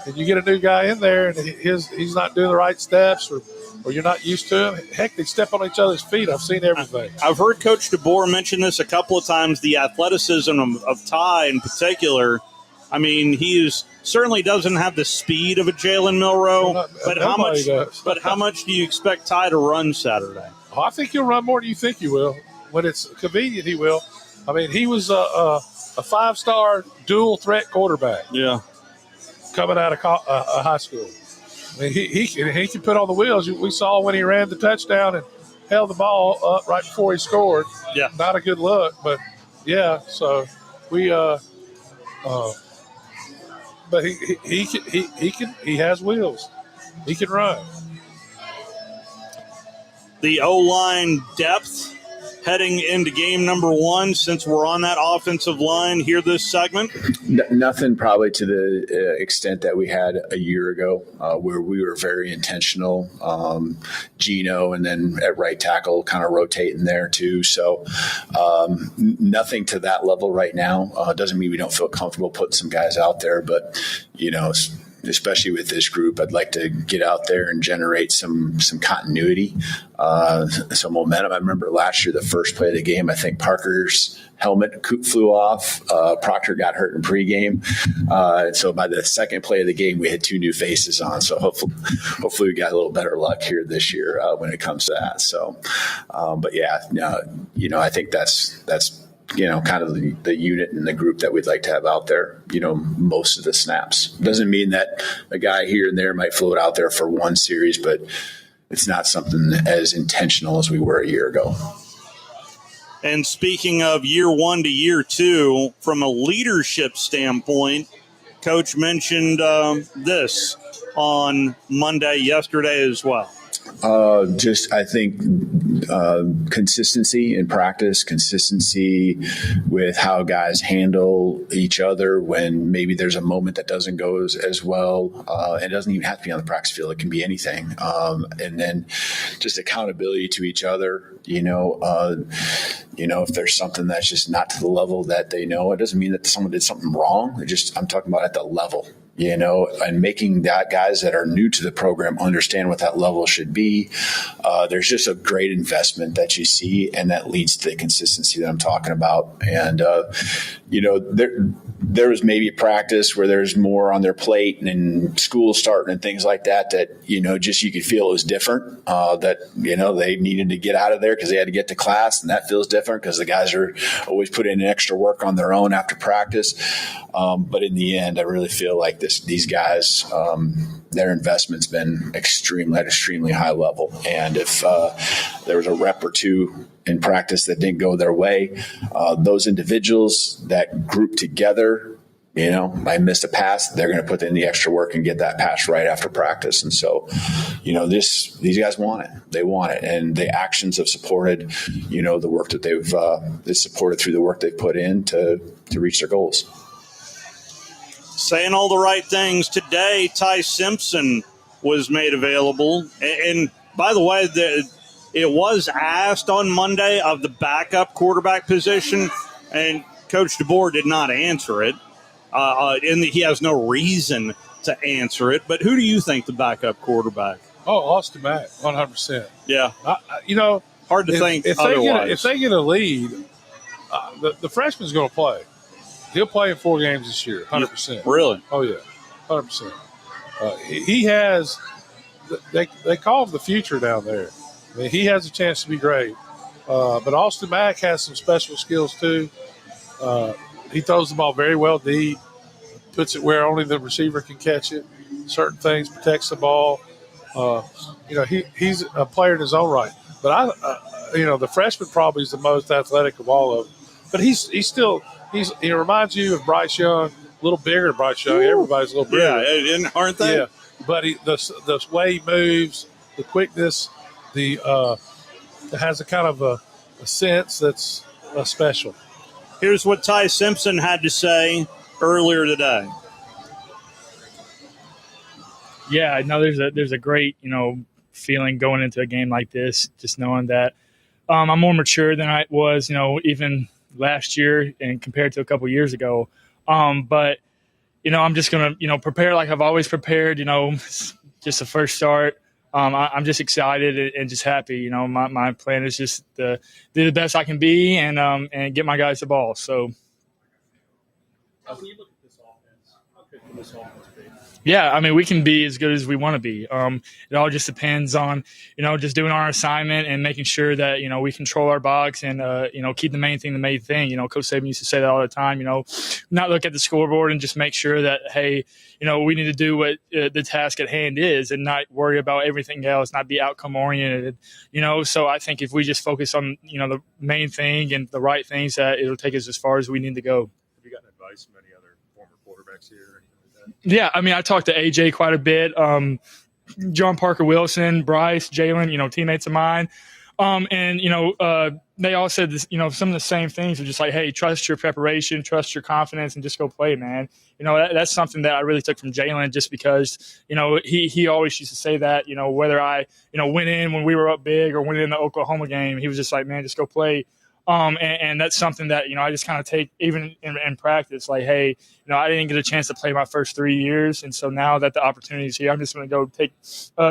And you get a new guy in there and he's not doing the right steps or you're not used to him. Heck, they step on each other's feet. I've seen everything. I've heard Coach DeBoer mention this a couple of times, the athleticism of Ty in particular. He certainly doesn't have the speed of a Jalen Milroe, but how much do you expect Ty to run Saturday? I think he'll run more than you think he will. When it's convenient, he will. He was a 5-star dual threat quarterback. Yeah, coming out of high school. He can put on the wheels. We saw when he ran the touchdown and held the ball up right before he scored. Yeah, not a good look, but yeah. So we but he has wheels. He can run. The O-line depth heading into game number one, since we're on that offensive line here this segment? Nothing probably to the extent that we had a year ago, where we were very intentional. Gino, and then at right tackle, kind of rotating there too. So nothing to that level right now. Doesn't mean we don't feel comfortable putting some guys out there, but especially with this group, I'd like to get out there and generate some continuity, some momentum. I remember last year, the first play of the game, I think Parker's helmet flew off. Proctor got hurt in pregame. So by the second play of the game, we had 2 new faces on. So hopefully we got a little better luck here this year when it comes to that. So, but yeah, I think that's kind of the unit and the group that we'd like to have out there, most of the snaps. Doesn't mean that a guy here and there might float out there for one series, but it's not something as intentional as we were a year ago. And speaking of year one to year two, from a leadership standpoint, Coach mentioned this on Monday, yesterday as well. I think consistency in practice, consistency with how guys handle each other when maybe there's a moment that doesn't go as well. It doesn't even have to be on the practice field. It can be anything. And then just accountability to each other. If there's something that's just not to the level that they know, it doesn't mean that someone did something wrong. I'm talking about at the level. And making that guys that are new to the program understand what that level should be. There's just a great investment that you see, and that leads to the consistency that I'm talking about. And, there was maybe a practice where there's more on their plate and school starting and things like that, just you could feel it was different, they needed to get out of there because they had to get to class, and that feels different because the guys are always putting in extra work on their own after practice. But in the end, I really feel like these guys, their investment's been extremely high level. And if there was a rep or two in practice that didn't go their way, those individuals that group together, I missed a pass, they're going to put in the extra work and get that pass right after practice. And so, these guys want it. They want it. And the actions have supported, the work that they've supported through the work they've put in to reach their goals. Saying all the right things. Today, Ty Simpson was made available. And by the way, it was asked on Monday of the backup quarterback position, and Coach DeBoer did not answer it. And he has no reason to answer it. But who do you think the backup quarterback? Oh, Austin Mack, 100%. Yeah. Hard to think if otherwise. If they get a lead, the freshman's going to play. He'll play in 4 games this year, 100%. Really? Oh, yeah, 100%. He has – they call him the future down there. I mean, he has a chance to be great. But Austin Mack has some special skills too. He throws the ball very well deep, puts it where only the receiver can catch it. Certain things, protects the ball. He's a player in his own right. But the freshman probably is the most athletic of all of them. But he reminds you of Bryce Young, a little bigger than Bryce Young. Everybody's a little bigger. Yeah, aren't they? Yeah, but the way he moves, the quickness, it has a kind of a sense that's special. Here's what Ty Simpson had to say earlier today. Yeah, no, there's a great, feeling going into a game like this, just knowing that I'm more mature than I was, even last year and compared to a couple years ago. But, I'm just going to, prepare like I've always prepared, just the first start. I'm just excited and just happy. My plan is just to do the best I can be and get my guys the ball. So, when you look at this offense, how good can this offense be? Yeah, I mean, we can be as good as we want to be. It all just depends on, just doing our assignment and making sure that, we control our box and, keep the main thing. Coach Saban used to say that all the time, not look at the scoreboard and just make sure that, hey, we need to do what the task at hand is and not worry about everything else, not be outcome oriented, So I think if we just focus on, the main thing and the right things, that it'll take us as far as we need to go. Have you gotten advice from any other former quarterbacks here or anything like that? Yeah, I mean, I talked to AJ quite a bit. John Parker Wilson, Bryce, Jalen, teammates of mine. And, they all said this, some of the same things are just like, hey, trust your preparation, trust your confidence, and just go play, man. That's something that I really took from Jalen, just because, he always used to say that, whether I, went in when we were up big or went in the Oklahoma game, he was just like, man, just go play. And that's something that, I just kind of take even in practice, like, hey, I didn't get a chance to play my first 3 years. And so now that the opportunity is here, I'm just going to go take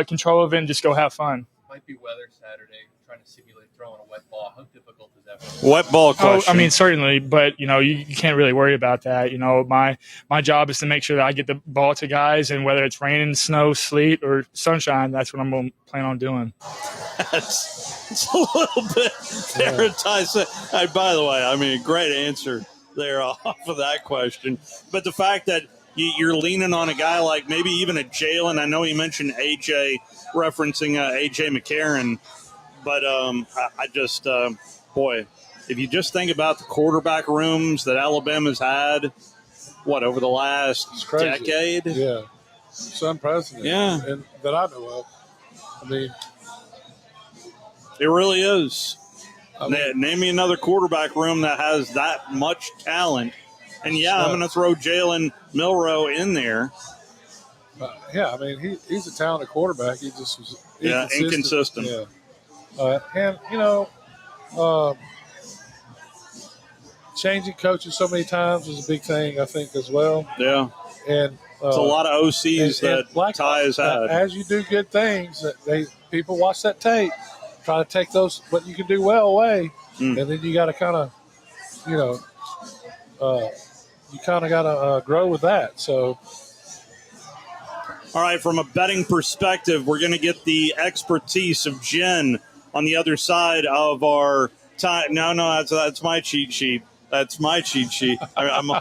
control of it and just go have fun. Might be weather Saturday, trying to simulate throwing a wet ball. How difficult is that? Wet ball question. I mean, certainly, but, you can't really worry about that. My job is to make sure that I get the ball to guys, and whether it's raining, snow, sleet, or sunshine, that's what I'm going to plan on doing. It's a little bit there at times. By the way, I mean, great answer there off of that question. But the fact that you're leaning on a guy like maybe even a Jalen. I know you mentioned AJ, referencing AJ McCarron. But I just, boy, if you just think about the quarterback rooms that Alabama's had, over the last decade? Yeah. It's unprecedented. Yeah. And that I know of. I mean, it really is. Name me another quarterback room that has that much talent. And, I'm going to throw Jalen Milroe in there. I mean, he's a talented quarterback. He just was inconsistent. Yeah. And, changing coaches so many times is a big thing, I think, as well. Yeah. And it's a lot of OCs that Ty has had. As you do good things, people watch that tape, try to take those what you can do well away, and then you got to kind of, grow with that. So. All right, from a betting perspective, we're going to get the expertise of Jen on the other side of our time. No, that's my cheat sheet. That's my cheat sheet. I'm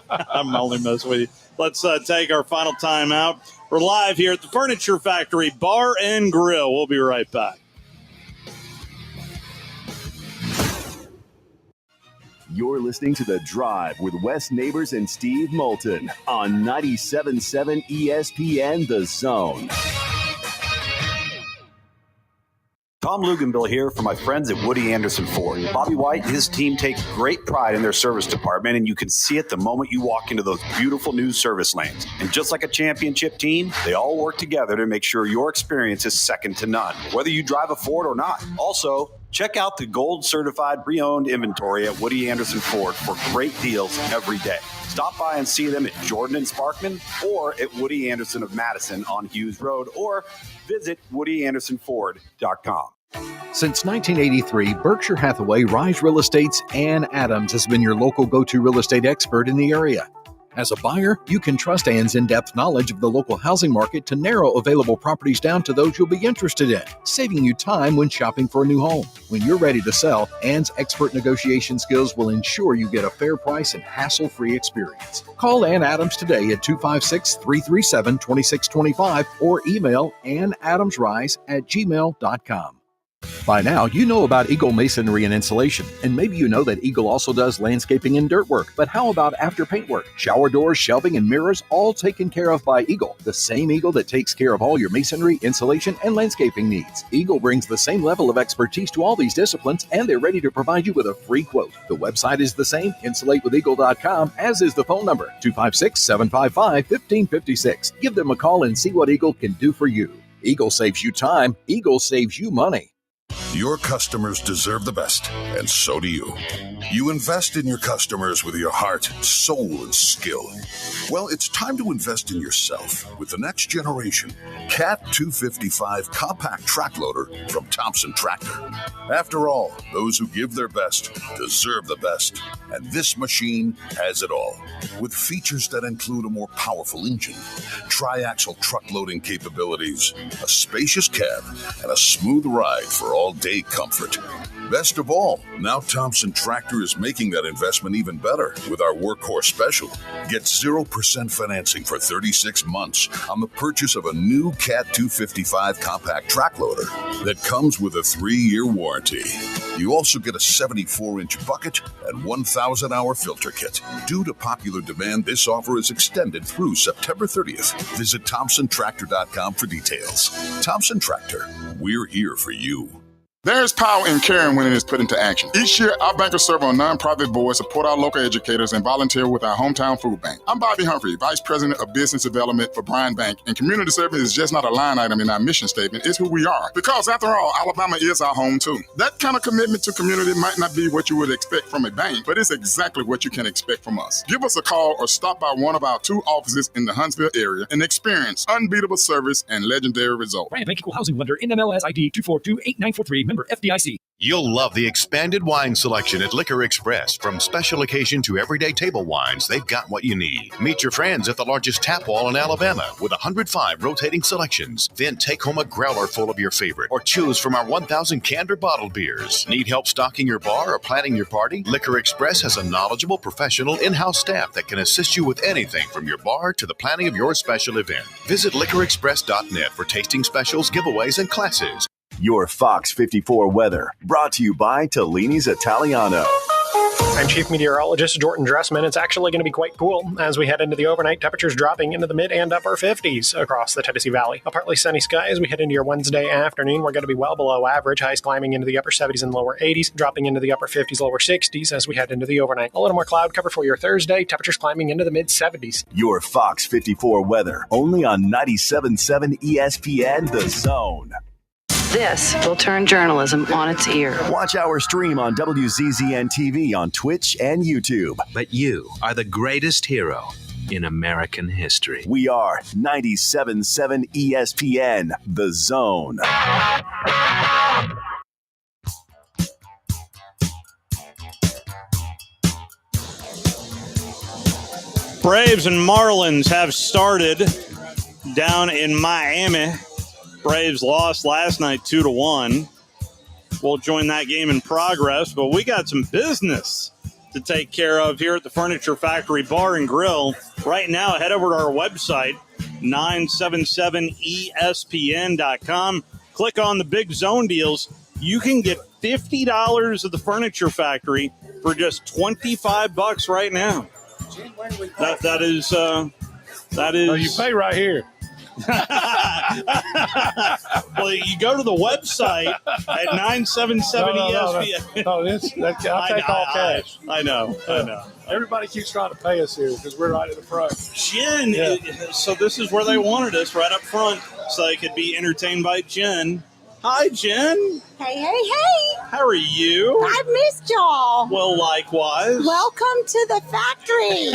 only messing with you. Let's take our final time out. We're live here at the Furniture Factory Bar and Grill. We'll be right back. You're listening to The Drive with Wes Neighbors and Steve Moulton on 97.7 ESPN The Zone. Tom Luganville here for my friends at Woody Anderson Ford. Bobby White and his team take great pride in their service department, and you can see it the moment you walk into those beautiful new service lanes. And just like a championship team, they all work together to make sure your experience is second to none, whether you drive a Ford or not. Also, check out the gold certified pre-owned inventory at Woody Anderson Ford for great deals every day. Stop by and see them at Jordan and Sparkman or at Woody Anderson of Madison on Hughes Road, or visit WoodyAndersonFord.com. Since 1983, Berkshire Hathaway Rise Real Estate's Ann Adams has been your local go-to real estate expert in the area. As a buyer, you can trust Ann's in-depth knowledge of the local housing market to narrow available properties down to those you'll be interested in, saving you time when shopping for a new home. When you're ready to sell, Ann's expert negotiation skills will ensure you get a fair price and hassle-free experience. Call Ann Adams today at 256-337-2625 or email annadamsrise@gmail.com. By now, you know about Eagle Masonry and Insulation, and maybe you know that Eagle also does landscaping and dirt work. But how about after paint work? Shower doors, shelving, and mirrors, all taken care of by Eagle, the same Eagle that takes care of all your masonry, insulation, and landscaping needs. Eagle brings the same level of expertise to all these disciplines, and they're ready to provide you with a free quote. The website is the same, insulatewitheagle.com, as is the phone number, 256-755-1556. Give them a call and see what Eagle can do for you. Eagle saves you time. Eagle saves you money. Your customers deserve the best, and so do you. You invest in your customers with your heart, soul, and skill. Well, it's time to invest in yourself with the next generation Cat 255 compact track loader from Thompson Tractor. After all, those who give their best deserve the best, and this machine has it all. With features that include a more powerful engine, tri-axle truck loading capabilities, a spacious cab, and a smooth ride for all-day comfort. Best of all, now Thompson Tractor is making that investment even better with our Workhorse Special. Get 0% financing for 36 months on the purchase of a new Cat 255 compact track loader that comes with a 3-year warranty. You also get a 74-inch bucket and 1,000-hour filter kit. Due to popular demand, this offer is extended through September 30th. Visit ThompsonTractor.com for details. Thompson Tractor, we're here for you. There's power in caring when it is put into action. Each year, our bankers serve on nonprofit boards, support our local educators, and volunteer with our hometown food bank. I'm Bobby Humphrey, Vice President of Business Development for Bryan Bank, and community service is just not a line item in our mission statement. It's who we are. Because after all, Alabama is our home too. That kind of commitment to community might not be what you would expect from a bank, but it's exactly what you can expect from us. Give us a call or stop by one of our 2 offices in the Huntsville area and experience unbeatable service and legendary results. Bryan Bank Equal Housing Lender, NMLS ID 2428943, member FDIC. You'll love the expanded wine selection at Liquor Express. From special occasion to everyday table wines, they've got what you need. Meet your friends at the largest tap wall in Alabama with 105 rotating selections. Then take home a growler full of your favorite or choose from our 1,000 canned or bottled beers. Need help stocking your bar or planning your party? Liquor Express has a knowledgeable professional in-house staff that can assist you with anything from your bar to the planning of your special event. Visit liquorexpress.net for tasting specials, giveaways, and classes. Your Fox 54 weather, brought to you by Tellini's Italiano. I'm Chief Meteorologist Jordan Dressman. It's actually going to be quite cool as we head into the overnight. Temperatures dropping into the mid and upper 50s across the Tennessee Valley. A partly sunny sky as we head into your Wednesday afternoon. We're going to be well below average. Highs climbing into the upper 70s and lower 80s, dropping into the upper 50s, lower 60s as we head into the overnight. A little more cloud cover for your Thursday. Temperatures climbing into the mid 70s. Your Fox 54 weather, only on 97.7 ESPN The Zone. This will turn journalism on its ear. Watch our stream on WZZN TV on Twitch and YouTube. But you are the greatest hero in American history. We are 97.7 ESPN The Zone. Braves and Marlins have started down in Miami. Braves lost last night 2-1. We'll join that game in progress, but we got some business to take care of here at the Furniture Factory Bar and Grill. Right now, head over to our website, 977ESPN.com. Click on the Big Zone deals. You can get $50 of the Furniture Factory for just $25 right now. That is. No, you pay right here. Well, you go to the website at 977ESPN. No, I'll take all cash. I know. Everybody keeps trying to pay us here because we're right at the front. Jen, so this is where they wanted us, right up front, so they could be entertained by Jen. Hi, Jen. Hey. How are you? I've missed y'all. Well, likewise. Welcome to the factory.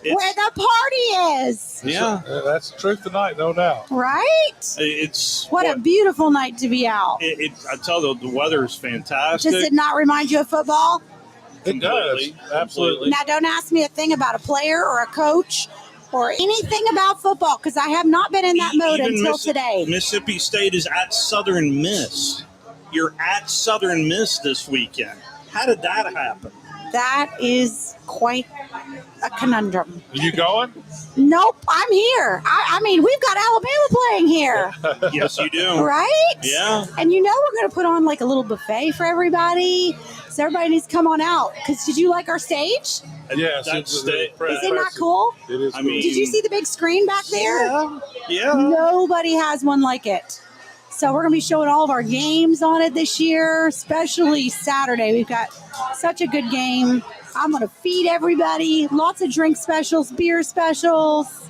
Where the party is. Yeah. That's the truth tonight, no doubt. Right? What a beautiful night to be out. I tell you, the weather is fantastic. Does it not remind you of football? It does. Absolutely. Now, don't ask me a thing about a player or a coach or anything about football because I have not been in that mode until today. Mississippi State is at Southern Miss. You're at Southern Miss this weekend. How did that happen? That is quite a conundrum. Are you going? Nope, I'm here. I mean, we've got Alabama playing here. Yes, you do. Right? Yeah. And you know we're going to put on like a little buffet for everybody. So everybody needs to come on out. Because did you like our stage? Yes. Is it not cool? It is. Did you see the big screen back there? Yeah. Nobody has one like it. So we're going to be showing all of our games on it this year, especially Saturday. We've got such a good game. I'm going to feed everybody. Lots of drink specials, beer specials,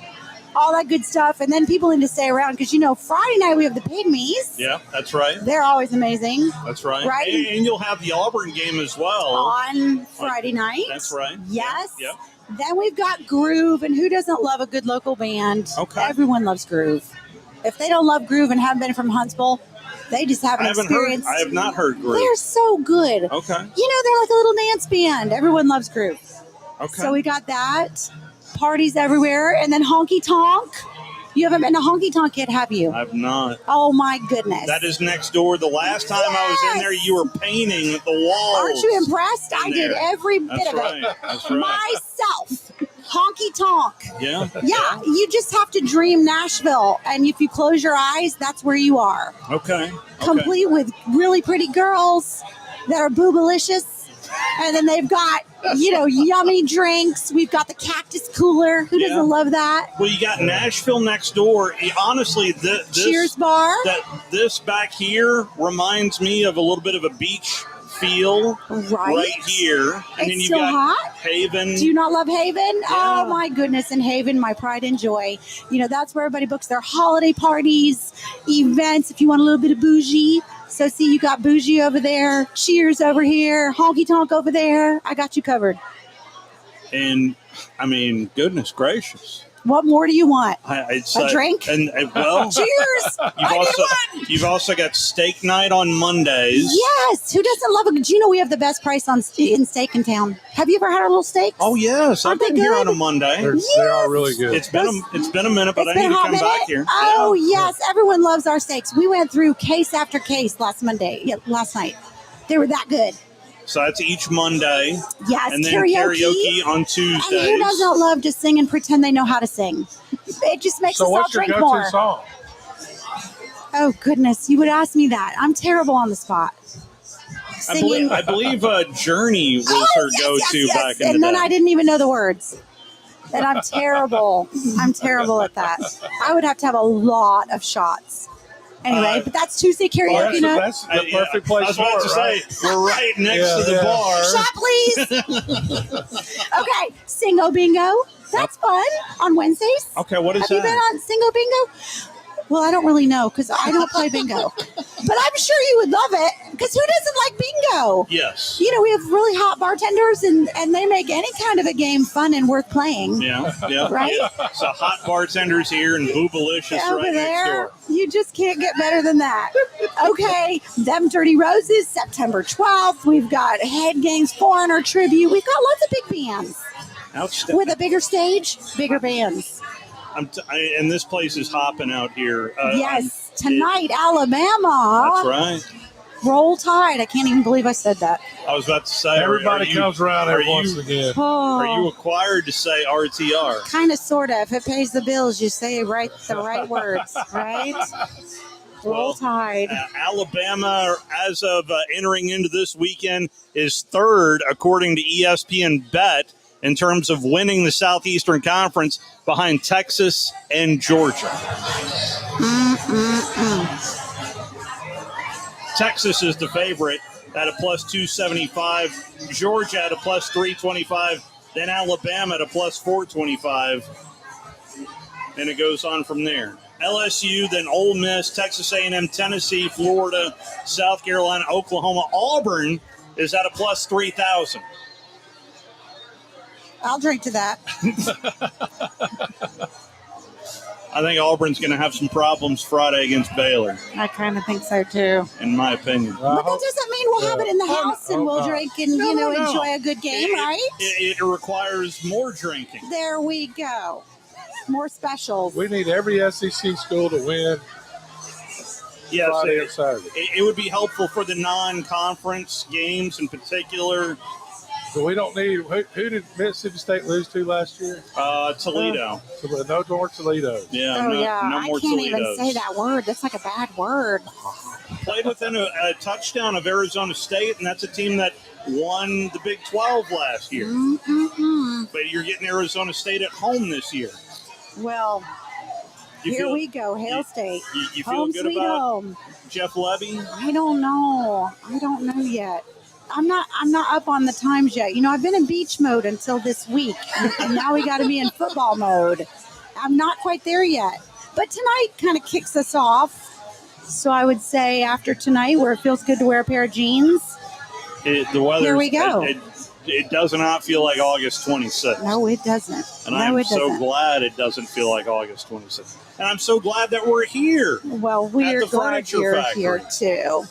all that good stuff. And then people need to stay around because, Friday night we have the Pygmies. Yeah, that's right. They're always amazing. That's right. Right? And you'll have the Auburn game as well. On Friday night. That's right. Yes. Yep. Then we've got Groove. And who doesn't love a good local band? Okay. Everyone loves Groove. If they don't love Groove and haven't been from Huntsville, they just haven't experienced. I have not heard Groove. They're so good. Okay. They're like a little dance band. Everyone loves Groove. Okay. So we got that. Parties everywhere. And then Honky Tonk. You haven't been to Honky Tonk yet, have you? I've not. Oh, my goodness. That is next door. The last time I was in there, you were painting the walls. Aren't you impressed? I did every bit of it. That's right. Myself. Honky Tonk. Yeah. Yeah, you just have to dream Nashville. And if you close your eyes, that's where you are. Okay. Complete with really pretty girls that are boobalicious. And then they've got, yummy drinks. We've got the cactus cooler. Who doesn't love that? Well, you got Nashville next door. Honestly, this Cheers bar. This back here reminds me of a little bit of a beach feel right here. And It's then you so got hot. Haven. Do you not love Haven? Oh, my goodness. And Haven, my pride and joy. That's where everybody books their holiday parties, events, if you want a little bit of bougie. So, see, you got bougie over there, Cheers over here, honky tonk over there. I got you covered. And, I mean, goodness gracious. What more do you want? A drink? And well, Cheers! You've also got steak night on Mondays. Yes. Who doesn't love it? Do you know we have the best price in steak in town? Have you ever had our little steaks? Oh yes, I've been here on a Monday. They are really good. It's been a minute, but I need to come back here. Oh yes, everyone loves our steaks. We went through case after case last night. They were that good. So that's each Monday. Yes, and then karaoke on Tuesdays. And who doesn't love to sing and pretend they know how to sing? It just makes us all drink more. So what's your go-to song? Oh goodness, you would ask me that. I'm terrible on the spot. Singing. I believe Journey was her go-to back in the day. And then I didn't even know the words. And I'm terrible. I'm terrible at that. I would have to have a lot of shots. Anyway, but that's Tuesday karaoke night. That's the perfect place. I was about to say, we're right next to the bar. Shot, please. Okay, Singo Bingo. That's fun on Wednesdays. Okay, what is Have that? you been on Singo Bingo? Well, I don't really know because I don't play bingo. But I'm sure you would love it because who doesn't like bingo? Yes. We have really hot bartenders and they make any kind of a game fun and worth playing. Yeah. Right? So hot bartenders here and Boobalicious Over right next there, door. you just can't get better than that. Okay, Them Dirty Roses, September 12th. We've got Head Games Foreigner Tribute. We've got lots of big bands. Outstanding. With a bigger stage, bigger bands. And this place is hopping out here. Yes, tonight, Alabama. That's right. Roll Tide. I can't even believe I said that. I was about to say. Everybody comes around every once again. Are you required to say RTR? Kind of, sort of. If it pays the bills, you say the right words, right? Roll Tide. Alabama, as of entering into this weekend, is third, according to ESPN Bet, in terms of winning the Southeastern Conference behind Texas and Georgia. Texas is the favorite at a plus 275. Georgia at a plus 325. Then Alabama at a plus 425. And it goes on from there. LSU, then Ole Miss, Texas A&M, Tennessee, Florida, South Carolina, Oklahoma. Auburn is at a plus 3,000. I'll drink to that. I think Auburn's going to have some problems Friday against Baylor, I kind of think so, too. in my opinion. But that doesn't mean we'll have it in the house and we'll drink and, enjoy a good game, right? It requires more drinking. There we go. More specials. We need every SEC school to win Yes, Friday and Saturday. it would be helpful for the non-conference games in particular. So we don't need. Who did Mississippi State lose to last year? Toledo. No more Toledo. Yeah, Oh, no I more can't Toledos. even say that word. That's like a bad word. Played within a touchdown of Arizona State, and that's a team that won the Big 12 last year. But you're getting Arizona State at home this year. Well, here we go. Hail State. You feel Home good sweet about home. Jeff Levy? I don't know. Yet. I'm not up on the times yet. I've been in beach mode until this week, and now we got to be in football mode. I'm not quite there yet. But tonight kind of kicks us off. So I would say after tonight, where it feels good to wear a pair of jeans. The weather. Here we go. It does not feel like August 26th. No, it doesn't. And I'm so glad it doesn't feel like August 26th. And I'm so glad that we're here. Well, we're the glad Furniture you're Factory. here, too.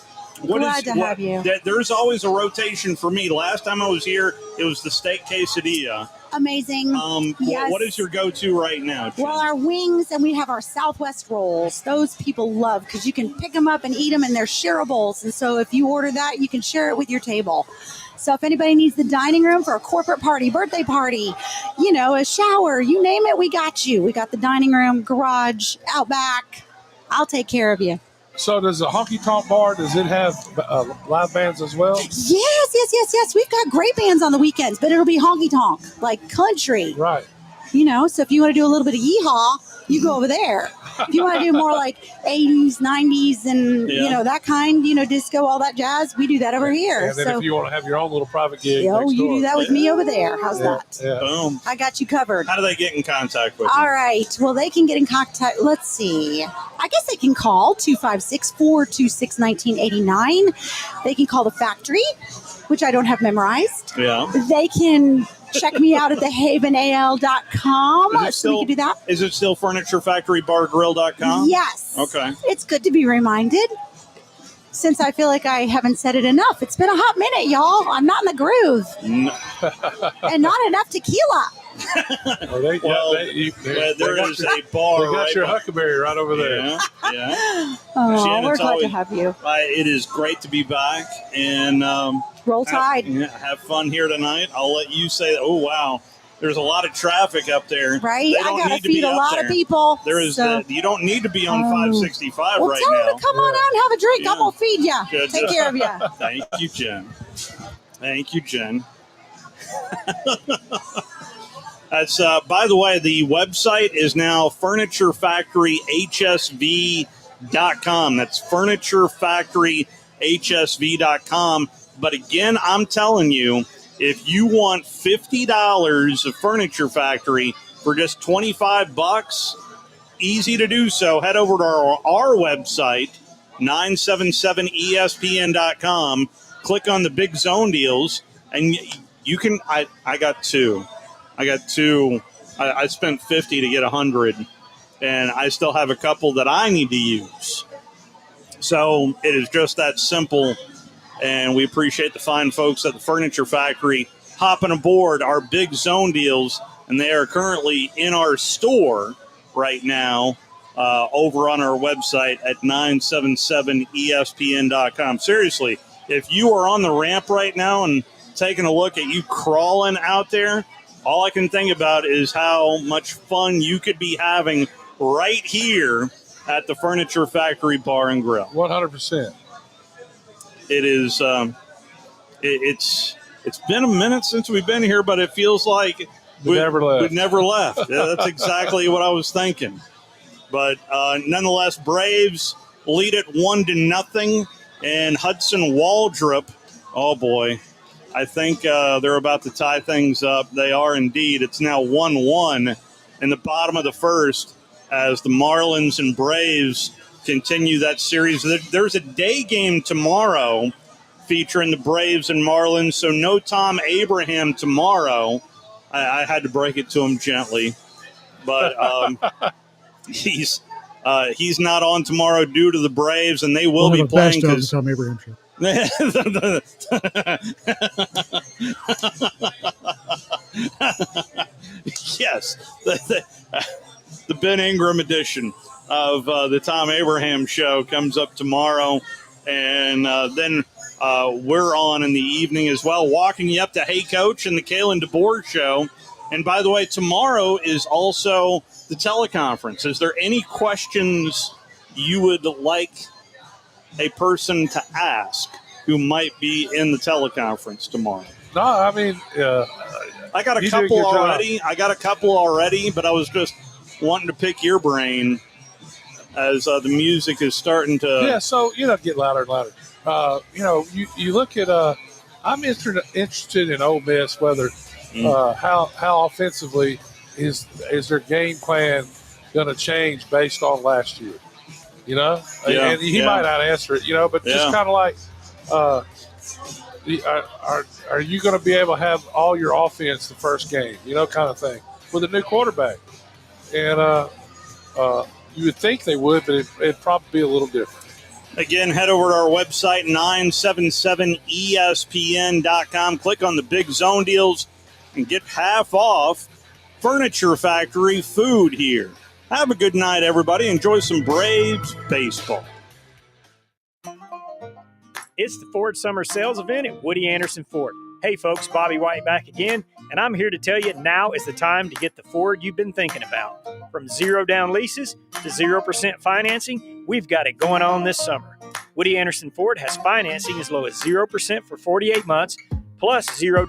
Glad to have you. There's always a rotation for me. Last time I was here, it was the steak quesadilla. Amazing. Yes. What is your go-to right now, Jen? Well, our wings, and we have our Southwest rolls. Those people love because you can pick them up and eat them, and they're shareables. And so if you order that, you can share it with your table. So if anybody needs the dining room for a corporate party, birthday party, a shower, you name it, we got you. We got the dining room, garage, out back. I'll take care of you. So does the Honky Tonk Bar, does it have live bands as well? Yes. We've got great bands on the weekends, but it'll be honky tonk, like country. Right. So if you want to do a little bit of yeehaw, you go over there. If you want to do more like 80s, 90s, and, that kind, disco, all that jazz, we do that over here. And then if you want to have your own little private gig you next door. do that with me over there. How's that? Yeah. Boom. I got you covered. How do they get in contact with you? All right. Well, they can get in contact. Let's see. I guess they can call 256-426-1989. They can call the factory, which I don't have memorized. Yeah. They can check me out at thehavenal.com. So we can do that. Is it still FurnitureFactoryBarGrill.com? Yes. Okay. It's good to be reminded, since I feel like I haven't said it enough. It's been a hot minute, y'all. I'm not in the groove. And not enough tequila. There is a bar. They got your Huckleberry right over there. Yeah. Oh, Jen, we're it's glad always- to have you. It is great to be back and Roll Tide. have fun here tonight. I'll let you say, oh, wow. There's a lot of traffic up there. Right? They I don't got to need to be feed a up lot there. of people. There is you don't need to be on 565 Well, right tell now. them to come on out and have a drink. I'm going to feed you. Good. Take care of you. Thank you, Jen. That's by the way, the website is now FurnitureFactoryHSV.com. That's FurnitureFactoryHSV.com. But again, I'm telling you, if you want $50 of Furniture Factory for just $25, easy to do so. Head over to our website, 977ESPN.com. Click on the Big Zone deals, and you can. I got two. I spent $50 to get $100, and I still have a couple that I need to use. So it is just that simple, and we appreciate the fine folks at the Furniture Factory hopping aboard our Big Zone deals, and they are currently in our store right now over on our website at 977ESPN.com. Seriously, if you are on the ramp right now and taking a look at you crawling out there, all I can think about is how much fun you could be having right here at the Furniture Factory Bar and Grill. 100%. It is. It's been a minute since we've been here, but it feels like we've never left. Yeah, that's exactly what I was thinking. But nonetheless, Braves lead it 1-0, and Hudson Waldrop. Oh boy. I think they're about to tie things up. They are indeed. It's now 1-1 in the bottom of the first as the Marlins and Braves continue that series. There's a day game tomorrow featuring the Braves and Marlins, so no Tom Abraham tomorrow. I had to break it to him gently, but he's not on tomorrow due to the Braves, and they will be playing because Tom Abraham show. Yes, the Ben Ingram edition of the Tom Abraham show comes up tomorrow, and then we're on in the evening as well, walking you up to Hey Coach and the Kalen DeBoer show. And by the way, tomorrow is also the teleconference. Is there any questions you would like a person to ask who might be in the teleconference tomorrow? No, I mean, I got a couple already. But I was just wanting to pick your brain as the music is starting to. Yeah, so get louder and louder. You look at. I'm interested in Ole Miss whether how offensively is their game plan going to change based on last year. And he might not answer it, but just kind of like, are you going to be able to have all your offense the first game, kind of thing, with a new quarterback? And you would think they would, but it'd probably be a little different. Again, head over to our website, 977ESPN.com. Click on the Big Zone deals and get half off Furniture Factory food here. Have a good night, everybody. Enjoy some Braves baseball. It's the Ford Summer Sales Event at Woody Anderson Ford. Hey, folks, Bobby White back again, And I'm here to tell you now is the time to get the Ford you've been thinking about. From 0 down leases to 0% financing, we've got it going on this summer. Woody Anderson Ford has financing as low as 0% for 48 months, plus 0 down.